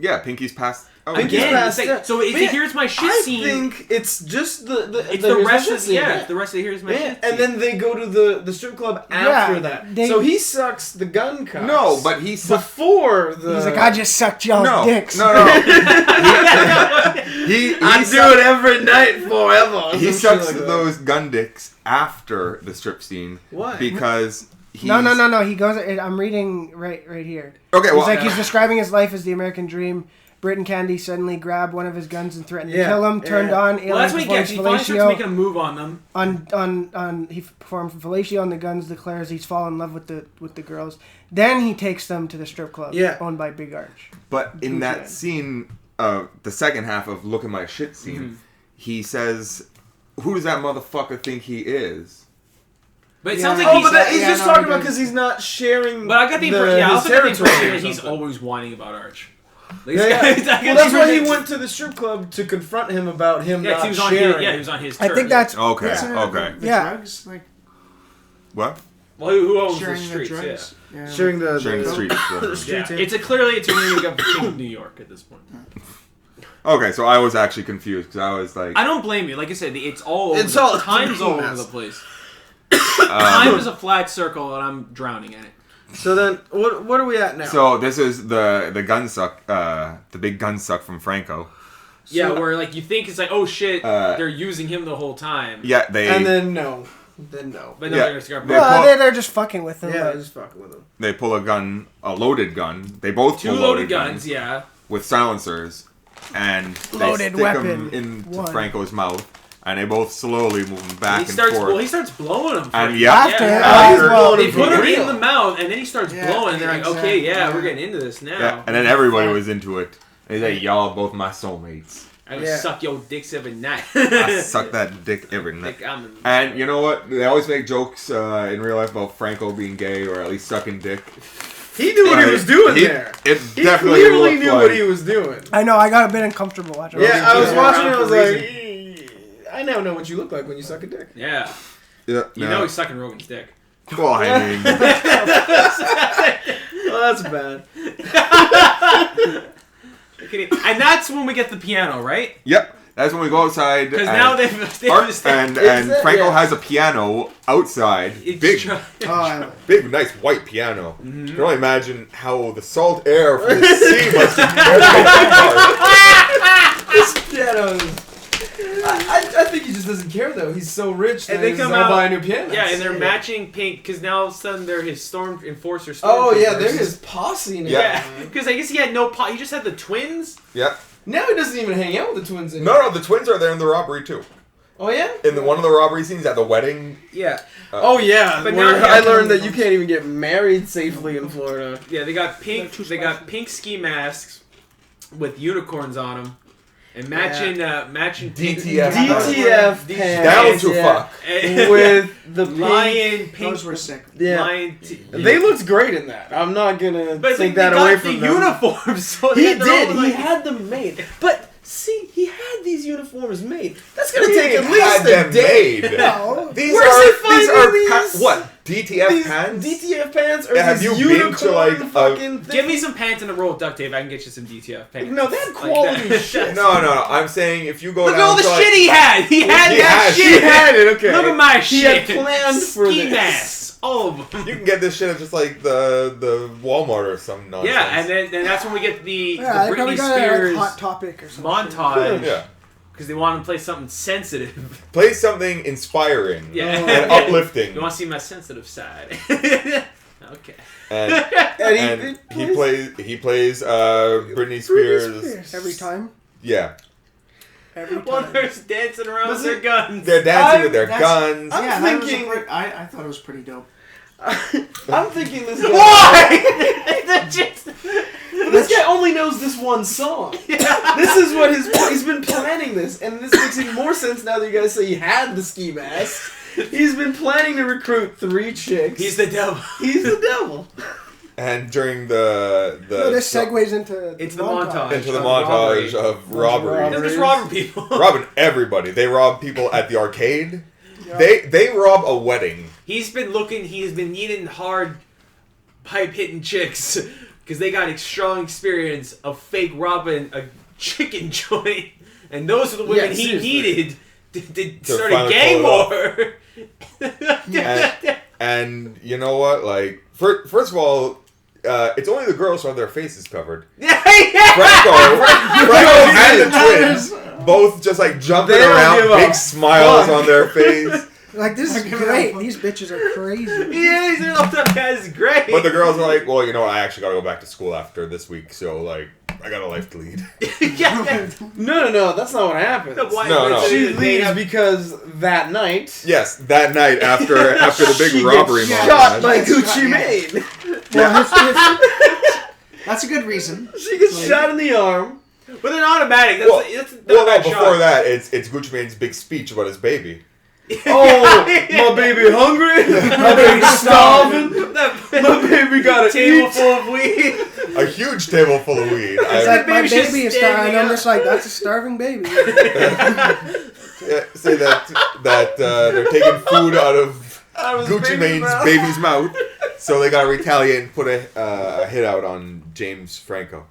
Yeah, Pinky's passed. Oh, Pinky's Again, passed it's like, out. so it's But yeah, "Here's My Shit" I scene. think it's just the It's the the Here's My rest Shit of scene, the rest of "Here's My Yeah, Shit" and scene. then they go to the strip club after that. they- So he sucks the gun cuffs. No, but he sucked. before the. He's like, I just sucked y'all's No, dicks. no. he I sucked- do it every night forever. He Some sucks shit like that. those gun dicks after the strip scene. Why? Because he's... No. He goes. I'm reading right here. Okay, well, He's like he's describing his life as the American dream. Britt and Candy suddenly grabbed one of his guns and threatened to Yeah, kill him. Turned yeah. on. Well, that's what he gets. He finally starts making a move on them. He performed fellatio on the guns. Declares he's fallen in love with the girls. Then he takes them to the strip club. Yeah. Owned by Big Arch. But in Gucci that Man. scene, the second half of Look at My Shit scene, he says, "Who does that motherfucker think he is?" But it Yeah. sounds like Oh, but he's Yeah, just no, talking he about does. because he's not sharing. But I got the his impression. Yeah, I also got the territory impression or that he's something. always whining about Arch. Like, Yeah, yeah. this guy- Well, that's why he went to the strip club to confront him about him Yeah, 'cause not he was on sharing. his, yeah, he was on his. I turf. think that's Okay, Isn't it okay. The Yeah. drugs, like What? Well, who owns the sharing the streets? drugs. Yeah. sharing the Sharing the streets. the Yeah, streets. yeah. It's a ring of the king of New York at this point. Okay, so I was actually confused because I was like, I don't blame you. Like I said, it's all over It's the, all- time's all over mess. the place. Time is a flat circle, and I'm drowning in it. So then, what are we at now? So this is the gun suck, the big gun suck from Franco. Yeah, where like you think it's like, oh shit, Uh, they're using him the whole time. Yeah, they and then no. But no, Yeah. they're scared. They well, pull- they're just fucking with him. Yeah, but- just fucking with him. they pull a gun, a loaded gun. They both Two pull loaded guns, yeah. with silencers, and they Loaded stick weapon. them into One. Franco's mouth, and they both slowly move him back He and starts. forth. Well, he starts blowing him. and first. yeah, After- Yeah. he's blowing They him put for him real. in the mouth, and then he starts Yeah, blowing. And they're like, exactly. okay, yeah, Yeah. we're getting into this now. yeah, and then everybody was into it. They say, "Y'all both my soulmates. I Yeah. suck your dicks every night. I suck that dick every night." Like, I'm And you know what? They always make jokes in real life about Franco being gay or at least sucking dick. He knew what he was doing there. It He definitely clearly looked knew like, what he was doing. I know. I got a bit uncomfortable watching. Yeah, I was Yeah. watching it. I was For a like, I now know what you look like when you suck a dick. Yeah. Yeah, You know he's sucking Rogan's dick. Well, I mean, Oh, that's bad. And that's when we get the piano, right? yep. That's when we go outside. Because and now they've Art- established- and it? Franco Yeah. has a piano outside. It's Big, tr- Oh, I, big, nice white piano. Mm-hmm. You can only imagine how the salt air from the sea must have This piano is. I think he's just doesn't care though. He's so rich that And they he's come gonna out- buy a new piano. Yeah, and they're matching pink because now all of a sudden they're his storm enforcer. Oh yeah, stormtroopers. they're his posse now. Yeah, because I guess he had no He just had the twins. Yeah. Now he doesn't even hang out with the twins anymore. No, the twins are there in the robbery too. Oh yeah. In one of the robbery scenes at the wedding. Yeah. Oh yeah. But Where now- I learned that you can't even get married safely in Florida. Yeah, they got pink. Too They got pink ski masks with unicorns on them, and matching pink- DTF. DTF Down pants, to fuck. with the pink. lion pink. Those were sick. Yeah. Lion They looked great in that. I'm not gonna But take they that got away the from them. uniforms. So He they had their did. own, He like- had them made. But see, he had these uniforms made. That's gonna He take at had least a them day. made. No. These Where's are he these finding are these? what DTF These pants? DTF pants or Yeah, have these you been to, unicorn like, a- fucking thing? Give me some pants and a roll of duct tape. I can get you some DTF pants. No, they had Like quality that. shit. No. I'm saying if you go Look at down all the to, like, shit he had. He had He that had shit. He had it. Okay. Look at my He shit. had planned for Ski this. masks, all of them. you can get this shit at just like the Walmart or some nonsense. Yeah, and then that's when we get the Yeah, they Britney probably got Spears like Hot Topic or something. montage. Yeah. Because they want to play something sensitive. Play something inspiring Yeah. and uplifting. You want to see my sensitive side? Okay. And, And he plays Britney Spears Every time. Yeah. Every While time. they're dancing around with Was their it- guns. They're dancing with their That's- guns. I'm yeah, that was thinking- I thought it was pretty dope. I'm thinking this guy. Why? They're just- But this guy only knows this one song. This is what he's been planning this, and this makes even more sense now that you guys say he had the ski mask. He's been planning to recruit 3 chicks. He's the devil. He's the devil. And during the So this segues into the montage. into the of montage robbery. of robbery. They're just robbing people. Robbing everybody. They rob people at the arcade. Yeah. They rob a wedding. He's been needing hard pipe hitting chicks because they got a strong experience of fake robbing a chicken joint, and those are the women Yeah, he seriously. needed to start a finally gang pull war. And you know what? Like, first of all, it's only the girls who have their faces covered. Yeah. Franco and the twins both just like jumping They don't around, give a big smiles fuck. on their face. Like, this is great. These bitches are crazy. Yeah, these are all tough guys. Is great. But the girls are like, well, you know what? I actually got to go back to school after this week, so like, I got a life to lead. yeah. No, that's not what happens. No. She They leaves have- because that night Yes, that night after the big she robbery gets montage. shot by Gets Gucci shot, Mane. Well, his, That's a good reason. She gets shot in the arm. But they're automatic. That's, Well, that's not well, a no, bad before shot. that, it's Gucci Mane's big speech about his baby. Oh, my baby hungry. My baby starving. My baby got a table eat. full of weed. A huge table full of weed. it's I like, my baby's just baby is standing starving. I'm up. just like, that's a starving baby. say that they're taking food out of Out of his Gucci baby's Mane's mouth. baby's mouth, so they gotta retaliate and put a hit out on James Franco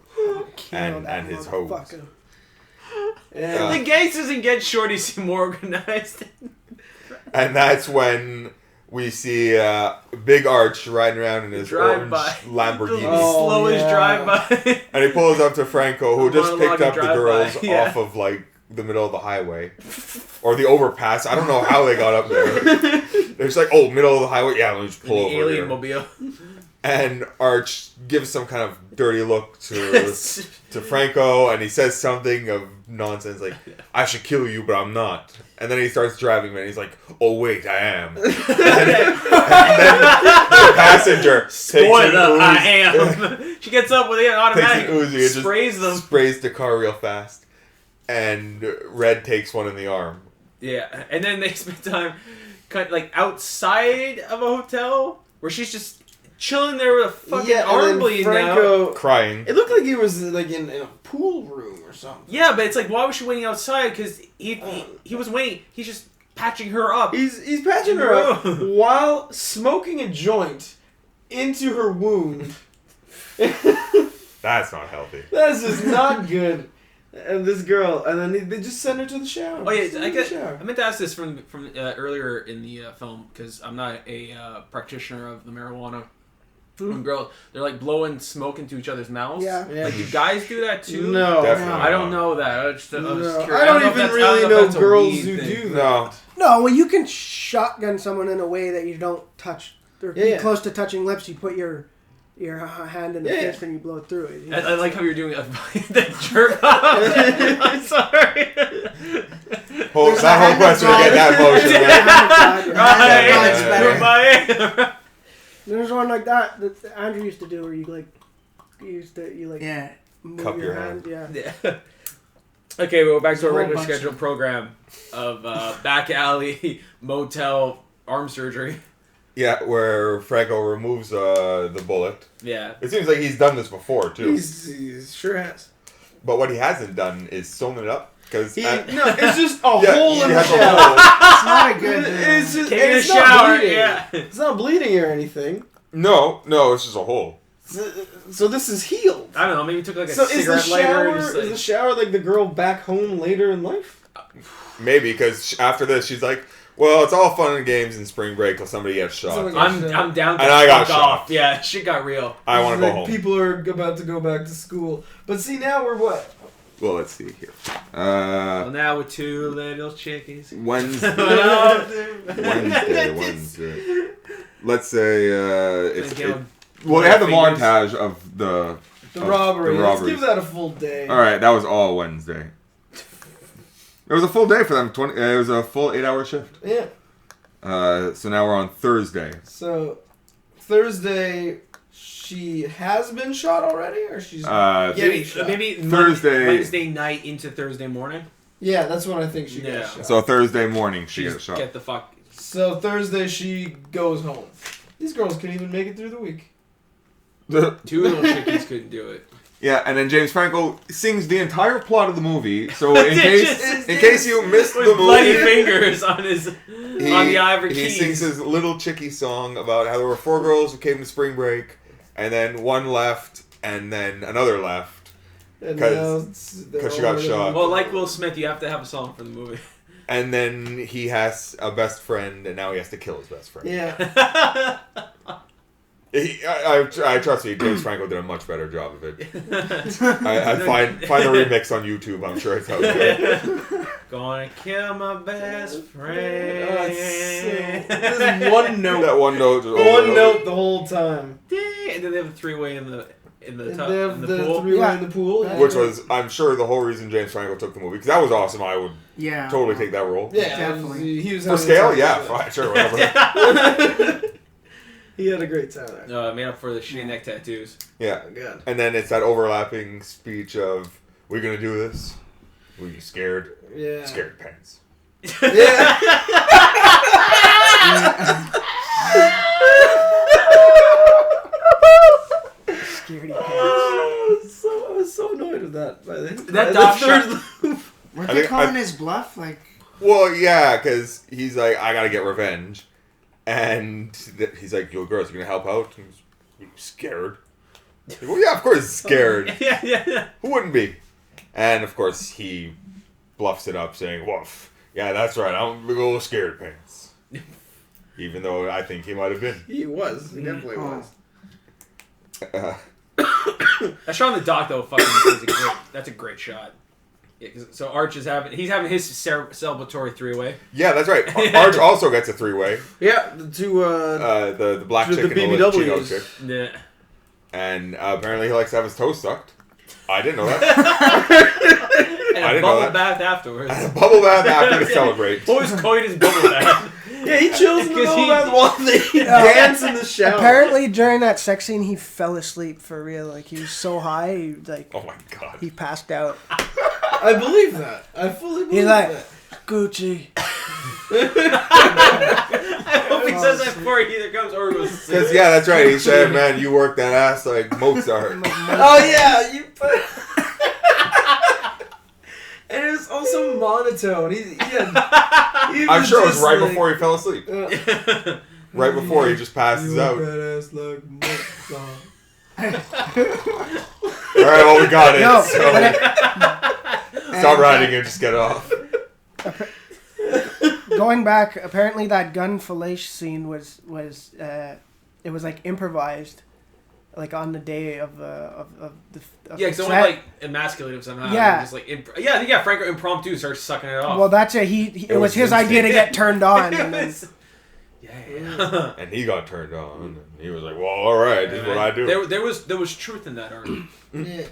Kill that and his hoes. motherfucker. Yeah. The gangsters in Get Shorty seem more organized. And that's when we see Big Arch riding around in his orange Drive-by. Lamborghini. The Oh, slowest yeah. drive-by. And he pulls up to Franco, who just Monologue picked up the drive-by, girls yeah. off of like the middle of the highway or the overpass. I don't know how they got up there. They're just like, oh, middle of the highway. Yeah, let me just pull the over alien here. mobile. And Arch gives some kind of dirty look to Franco, and he says something of nonsense like, "I should kill you, but I'm not." And then he starts driving, and he's like, "Oh wait, I am." and then the passenger takes Spoiler, an I Uzi- am. She gets up with it takes automatic. an Uzi and just Sprays them. sprays the car real fast, and Red takes one in the arm. Yeah, and then they spend time like outside of a hotel where she's just chilling there with a fucking Yeah, arm and then bleeding out. Franco. Crying. It looked like he was like in a pool room or something. Yeah, but it's like, why was she waiting outside? Because he was waiting. He's just patching her up. He's patching In her up the room. while smoking a joint into her wound. That's not healthy. That's just not good. And this girl, and then they just send her to the shower. Oh yeah, Send I her to the shower. meant to ask this from earlier in the film because I'm not a practitioner of the marijuana when girls they're like blowing smoke into each other's mouths. Yeah. Like, do guys do that too? No. Definitely. I don't know that. I was just No. curious. I don't know if even that's- really if know that's a girls weed who thing. do that. No. No, well, you can shotgun someone in a way that you don't touch. Or be Yeah. close to touching lips. You put your hand in the Yeah. fist and you blow through it. I like how you're doing the jerk off. I'm sorry. That whole question to get that motion, man. Right. There's one like that Andrew used to do where you Yeah. move Cup your your hand. hand. Yeah. Yeah. Okay, well, back to our Whole regular bunch scheduled program of back alley motel arm surgery. Yeah, where Franco removes the bullet. Yeah. It seems like he's done this before too. He sure has. But what he hasn't done is sewn it up because No, it's just a yeah, hole he in the has a shower. hole. It's not a good. It's just Take a it's not shower. bleeding. Yeah. It's not bleeding or anything. No, it's just a hole. So this is healed. I don't know. Maybe you took like a So is the cigarette lighter. shower And just, is the shower like the girl back home later in life? Maybe because after this she's like, well, it's all fun and games in spring break till somebody gets shot. Somebody I'm down to And I got fuck shot. off. Yeah, shit got real. I want to go Like, home. People are about to go back to school, but see now we're what? Well, let's see here. Well, now with two little chickies. Wednesday. Wednesday. Wednesday. Let's say Okay, well, they had the fingers. montage of the The of robbery. the Let's robberies. give that a full day. All right, that was all Wednesday. It was a full day for them. It was a full 8-hour shift. Yeah. So now we're on Thursday. So Thursday, she has been shot already, or she's Maybe, shot? maybe Thursday- Wednesday night into Thursday morning. Yeah, that's when I think she Yeah. got shot. So Thursday morning she She's gets shot. get the fuck. So Thursday she goes home. These girls couldn't even make it through the week. Two little chickies couldn't do it. Yeah, and then James Franco sings the entire plot of the movie. So in Just- case you missed the With bloody movie, fingers on his on the ivory he keys. sings his little chickie song about how there were 4 girls who came to spring break, and then one left, and then another left, And 'Cause- now they're 'cause she all got ready. shot. Well, like Will Smith, you have to have a song for the movie. and then he has a best friend, and now he has to kill his best friend. Yeah. I trust me, James Franco did a much better job of it. I find the remix on YouTube. I'm sure it's out there. Gonna kill my best friend. There's one note. That one note. One note the whole time. And then they have a three-way in the And tub, they in have the the pool. three-way Yeah. in the pool. Yeah. Which was, I'm sure, the whole reason James Franco took the movie, because that was awesome. I would Yeah. totally take that role. Yeah, Definitely. He was For having a scale, time yeah, with it. fine, sure, whatever. He had a great time there. No, I made up for the shitty neck tattoos. Yeah. Oh, God. And then it's that overlapping speech of, "We gonna do this? Were you scared? Yeah. Scared pants." Yeah. Scaredy pants. I was so annoyed with that. By the, That by doc the third shot- loop. Weren't I they think- calling his bluff? Like, Well, yeah, because he's like, "I gotta get revenge," and he's like, "Yo, girls, you gonna help out?" And he's, "You scared?" Like, well, yeah, of course, he's scared. yeah. Who wouldn't be? And of course, he bluffs it up, saying, "Woof, yeah, that's right. I'm a big old scared pants." Even though I think he might have been. He was. He definitely Oh. Uh, That shot on the dock though, fucking is a great. That's a great shot. Yeah, 'cause- so Arch is he's having his celebratory three-way. yeah, that's right. Arch also gets a 3-way. Yeah, the two. The black The chick and the Latino BBWs. chick. Yeah. And apparently he likes to have his toes sucked. I didn't know that. And I a didn't know bubble that. bath afterwards. And a bubble bath after to celebrate. What was coitus bubble bath? Yeah, he chills in the 'Cause middle he- of that while they dance in the shower. Apparently, during that sex scene, he fell asleep for real. Like he was so high, Oh my god. he passed out. I believe that. I fully believe He's like, that. Gucci. I hope he says that before he either comes or goes to sleep. Because, yeah, that's right. He said, "Man, you work that ass like Mozart." Oh yeah, you put. And it was also monotone. He I'm sure it was just right like, before he fell asleep. Right before he just passes You out. work that ass like Mozart. Alright, well, we got it. No, So, but stop riding and just get off. going back, apparently that gun fellation scene was it was like improvised. like on the day of the Yeah, because set. someone like emasculated him somehow. Yeah. Just like yeah, Franco impromptu starts sucking it off. Well, that's it. It was his idea to get turned on. And then, yeah. And he got turned on, and he was like, "Well, all right, this is what I do." There was truth in that art. Yeah.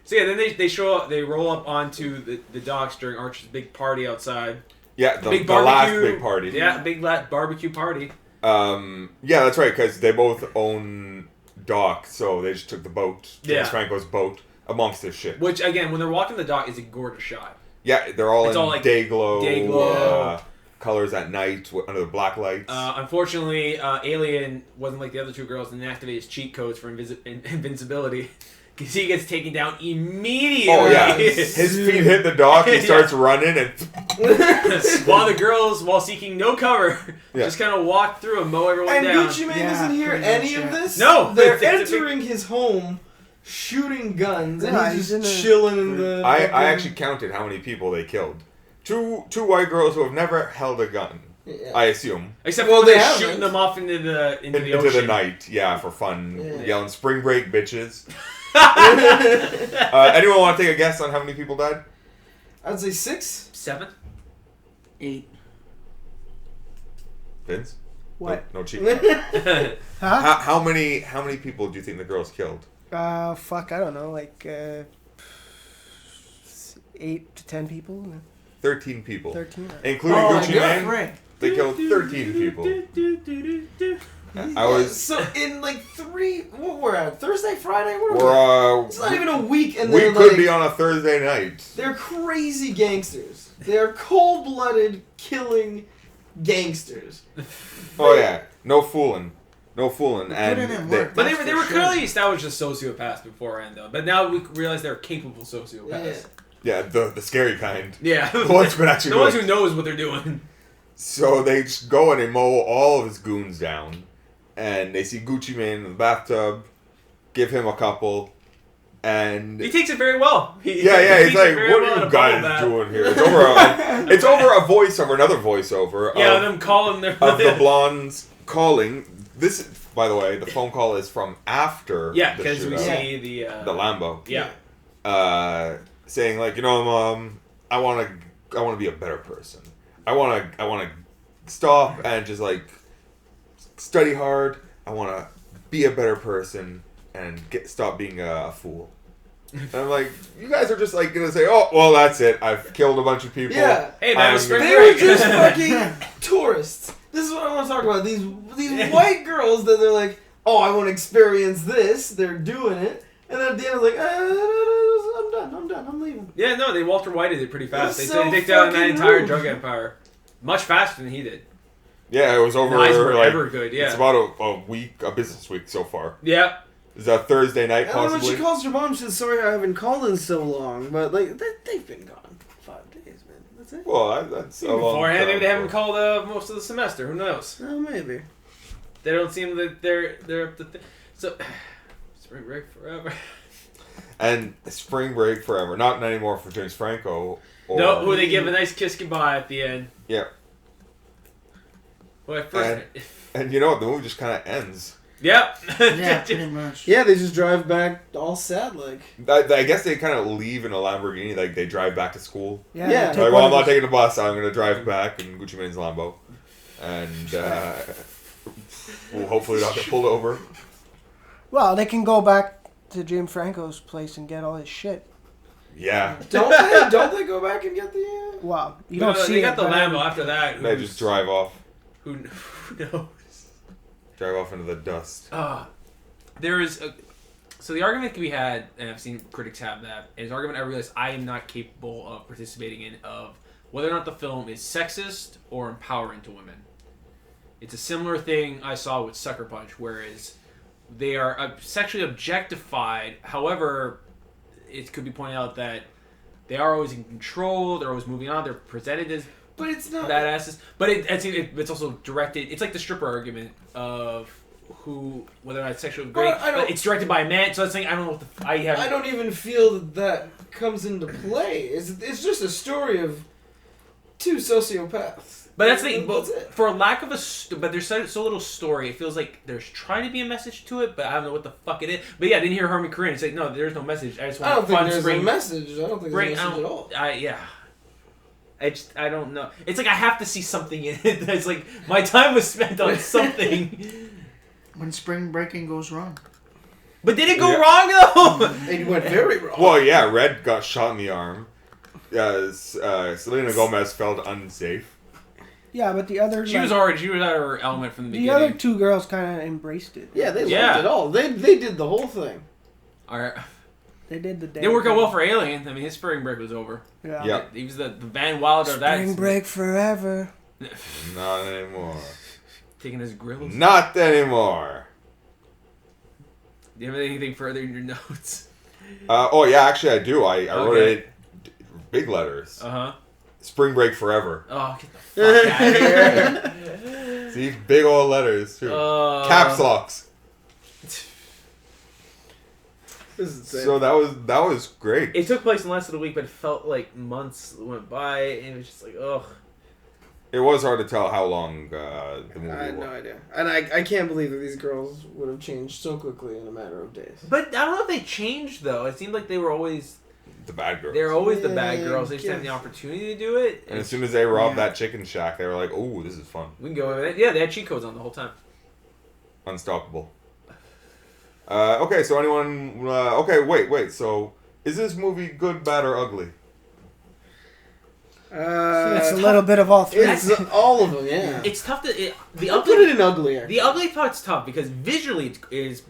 So yeah, then they show up. They roll up onto the docks during Archer's big party outside. Yeah, the Big last barbecue. big party. Yeah, big barbecue party. Yeah, that's right, because they both own dock, so they just took the boat, James Franco's boat, amongst their shit. Which again, when they're walking the dock, is a gorgeous shot. Yeah, they're all It's in all like day glow. Yeah. Colors at night under the black lights. Unfortunately, Alien wasn't like the other two girls and didn't activate his cheat codes for invincibility. Because he gets taken down immediately. Oh yeah, his feet hit the dock. He starts running, and while the girls, while seeking no cover, Yeah. just kind of walk through and mow everyone And down. Gucci Mane Yeah, doesn't hear pretty any much, of yeah. this. No, They're it's a big- entering his home, shooting guns, Yeah, and he's he's just in a- chilling in the. I actually counted how many people they killed. Two white girls who have never held a gun. Yeah. I assume Except Well, for they they're haven't. shooting them off into the into ocean. the night. Yeah, for fun, Yeah. yelling "Spring break, bitches." Anyone want to take a guess on how many people died? I'd say 6. 7? 8. Vince? what? No cheat. Huh? How many people do you think the girls killed? Fuck, I don't know, like 8 to 10 people, 13 people, 13. including Oh, Gucci good Mane. friend. They killed 13 people. I was. So in like 3. What we're at? Thursday, Friday. What are we? We're It's not even a week, and we they're could like, be on a Thursday night. They're crazy gangsters. They're cold-blooded, killing gangsters. Oh yeah, no fooling, and put it in work. But That's they for were sure. clearly established as sociopaths beforehand, though. But now we realize they're capable sociopaths. yeah, the scary kind. Yeah. The ones who actually the do ones it. who knows what they're doing. So they just go and they mow all of his goons down, and they see Gucci Mane in the bathtub, give him a couple, and He takes it very well. yeah, he he's takes it like, very "What well in are you a bubble guys bath. doing here?" It's over a voiceover, another voiceover. Yeah, of, them calling their of the blondes calling. This, by the way, the phone call is from after Yeah, the because we shootout. see the The Lambo. yeah. Saying like, Mom, I want to be a better person. I want to stop and just like study hard. I want to be a better person and stop being a fool. And I'm like, you guys are just like gonna say, oh, well, that's it. I've killed a bunch of people. Yeah. Hey man, it was I'm spring They were break. just fucking tourists. This is what I want to talk about. These white girls that they're like, oh, I want to experience this. They're doing it. And then at the end, it's like, I'm done. I'm leaving. Yeah, no, they Walter Whited it pretty fast. That's They so take down that fucking entire rude. drug empire much faster than he did. Yeah, it was over. Eyes were like, ever good. Yeah. It's about a business week so far. Yeah. Is that Thursday night And then when possibly? she calls her mom, she says, sorry I haven't called in so long. But, like, they've been gone 5 days, man. That's it. Well, that's a long Beforehand, time. maybe they haven't called most of the semester. Who knows? Oh, maybe. They don't seem that they're up to. So, spring break forever. And spring break forever. Not anymore for James Franco. Or, No, who they give a nice kiss goodbye at the end. Yeah. Well, at first, And you know what? The movie just kind of ends. yep. Yeah, pretty much. Yeah, they just drive back all sad, like. I guess they kind of leave in a Lamborghini. Like they drive back to school. Yeah. Yeah. take Like, one well, I'm of not those- taking the bus. I'm going to drive back in Gucci Mane's Lambo. And we'll hopefully not get pulled over. Well, they can go back to James Franco's place and get all his shit. Yeah. Don't they go back and get the... Wow, you No, don't see they it. got the but, Lambo after that. They just drive off. Who knows? Drive off into the dust. There is a, so the argument can be had, and I've seen critics have that, is an argument I realize I am not capable of participating in, of whether or not the film is sexist or empowering to women. It's a similar thing I saw with Sucker Punch, whereas they are sexually objectified. However, it could be pointed out that they are always in control, they're always moving on, they're presented as But it's not... badasses. But it's also directed. It's like the stripper argument of whether or not it's sexually great. I don't- But it's directed by a man, so that's saying I don't know what the I don't even feel that comes into play. It's just a story of 2 sociopaths. But that's the That's it. for lack of but there's so little story. It feels like there's trying to be a message to it, but I don't know what the fuck it is. But yeah, I didn't hear Harmony Korine say no. There's no message. I just want I don't think fun there's spring a message. I don't think there's a message at all. I don't know. It's like I have to see something in it. It's like my time was spent on something. When spring breaking goes wrong. But did it go wrong though? And you went very wrong. Well, yeah, Red got shot in the arm. Selena Gomez felt unsafe. Yeah, but the other She was out of her element from the beginning. The other two girls kind of embraced it. Yeah, they loved it all. They did the whole thing. Alright. They did the day. It worked out well for Alien. I mean, his spring break was over. Yeah. Yep. He was the Van Wilder of that. Spring break forever. Not anymore. Taking his grills. Not anymore. Do you have anything further in your notes? Oh yeah, actually I do. I wrote it big letters. Uh-huh. Spring break forever. Oh, get the fuck out of here. See, big old letters too. Caps locks. This is insane. So that was great. It took place in less than a week, but it felt like months went by, and it was just like, ugh. It was hard to tell how long the movie I had was. no idea. And I can't believe that these girls would have changed so quickly in a matter of days. But I don't know if they changed, though. It seemed like they were always... The bad girls. They were always the bad Yeah, girls. They just didn't have the opportunity to do it. And as soon as they robbed that chicken shack, they were like, "Oh, this is fun, We can go with it. Yeah, they had cheat codes on the whole time. unstoppable." Okay, so anyone? Okay, wait. So, is this movie good, bad, or ugly? It's a little bit of all three. It's all of them, yeah. It's tough to... I'll put it in ugly, actually. The ugly part's tough because visually it is,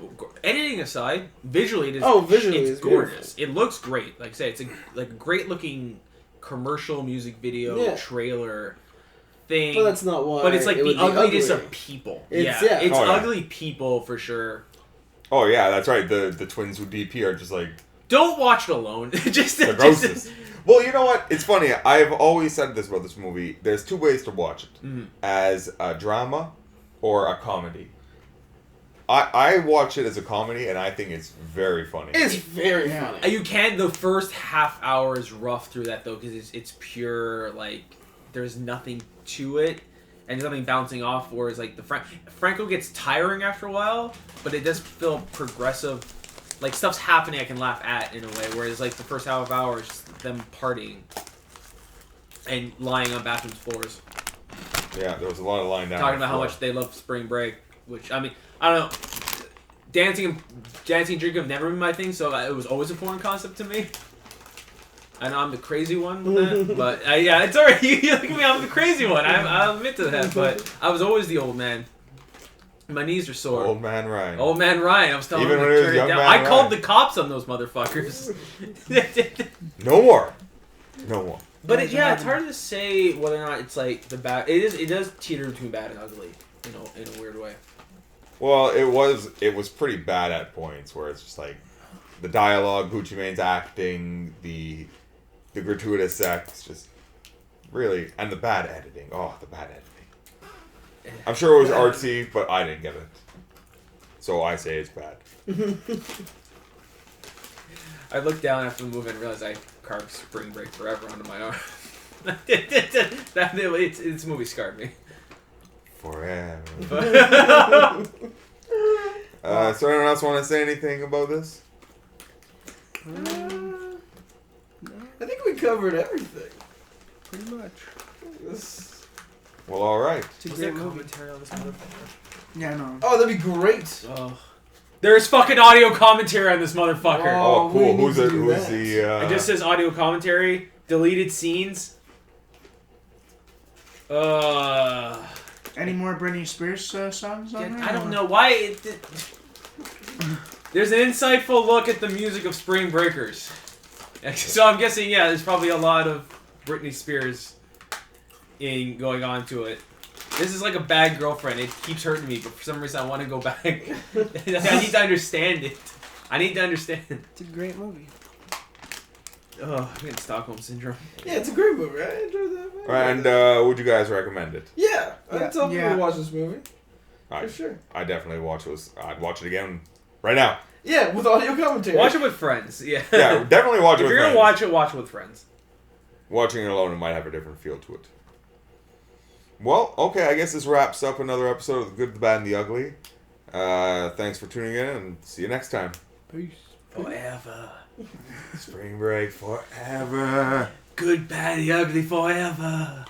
editing aside, visually it is. Visually it's it's gorgeous. It looks great. Like I say, it's a great looking commercial music video trailer thing. But that's not why. But it's like it the would be ugliness ugly. of people. It's- yeah, yeah. it's Oh, yeah. ugly people for sure. Oh yeah, that's right. The twins who DP are just like Don't watch it alone. just the grossest. Well, you know what? It's funny. I've always said this about this movie. There's two ways to watch it: as a drama or a comedy. I watch it as a comedy, and I think it's very funny. It's very funny. You can. The first half hour is rough through that though, because it's pure like there's nothing to it, and there's nothing bouncing off. Whereas like Franco gets tiring after a while, but it does feel progressive. Like stuff's happening, I can laugh at in a way. Whereas like the first half hour is just them partying and lying on bathroom floors, Yeah, there was a lot of lying down. talking about how much they love spring break. Which I mean, I don't know. Dancing and drinking have never been my thing, so it was always a foreign concept to me. I know I'm the crazy one with that, but yeah, it's alright. You look at me, I'm the crazy one. I'll admit to that, but I was always the old man. My knees are sore. Old man Ryan. Old man Ryan. I was telling Even him when to it was turn it young down. man I called Ryan. the cops on those motherfuckers. No more. No more. But it's hard to say whether or not it's like the bad. It does teeter between bad and ugly, in a weird way. Well, it was pretty bad at points where it's just like the dialogue, Gucci Mane's acting, the gratuitous sex, just really, and the bad editing. Oh, the bad editing. I'm sure it was artsy, but I didn't get it. So I say it's bad. I looked down after the movie and realized I carved Spring Break Forever onto my arm. This movie scarred me. Forever. So anyone else want to say anything about this? I think we covered everything. Pretty much. Well, all right. It's a Was great there movie. commentary on this motherfucker? Yeah, no. Oh, that'd be great. Oh. There's fucking audio commentary on this motherfucker. Oh, Oh, cool. we Who's need it? to do Who's that. the? It just says audio commentary, deleted scenes. Any more Britney Spears songs on there? I don't know why. There's an insightful look at the music of Spring Breakers. So I'm guessing, yeah, there's probably a lot of Britney Spears going on to it. This is like a bad girlfriend. It keeps hurting me, but for some reason I want to go back. I need to understand it. I need to understand. It's a great movie. Oh, I'm getting Stockholm Syndrome. Yeah, it's a great movie. I enjoyed that. Man. All right, and would you guys recommend it? Yeah, I'd tell people Yeah. to watch this movie. I, For sure. I definitely watch this. I'd watch it again right now. Yeah, with audio commentary. Watch it with friends. Yeah. Yeah, definitely watch it If with you're gonna friends. watch it with friends. Watching it alone, it might have a different feel to it. Well, okay, I guess this wraps up another episode of The Good, the Bad, and the Ugly. Thanks for tuning in, and see you next time. Peace. Forever. Spring break forever. Good, bad, the ugly forever.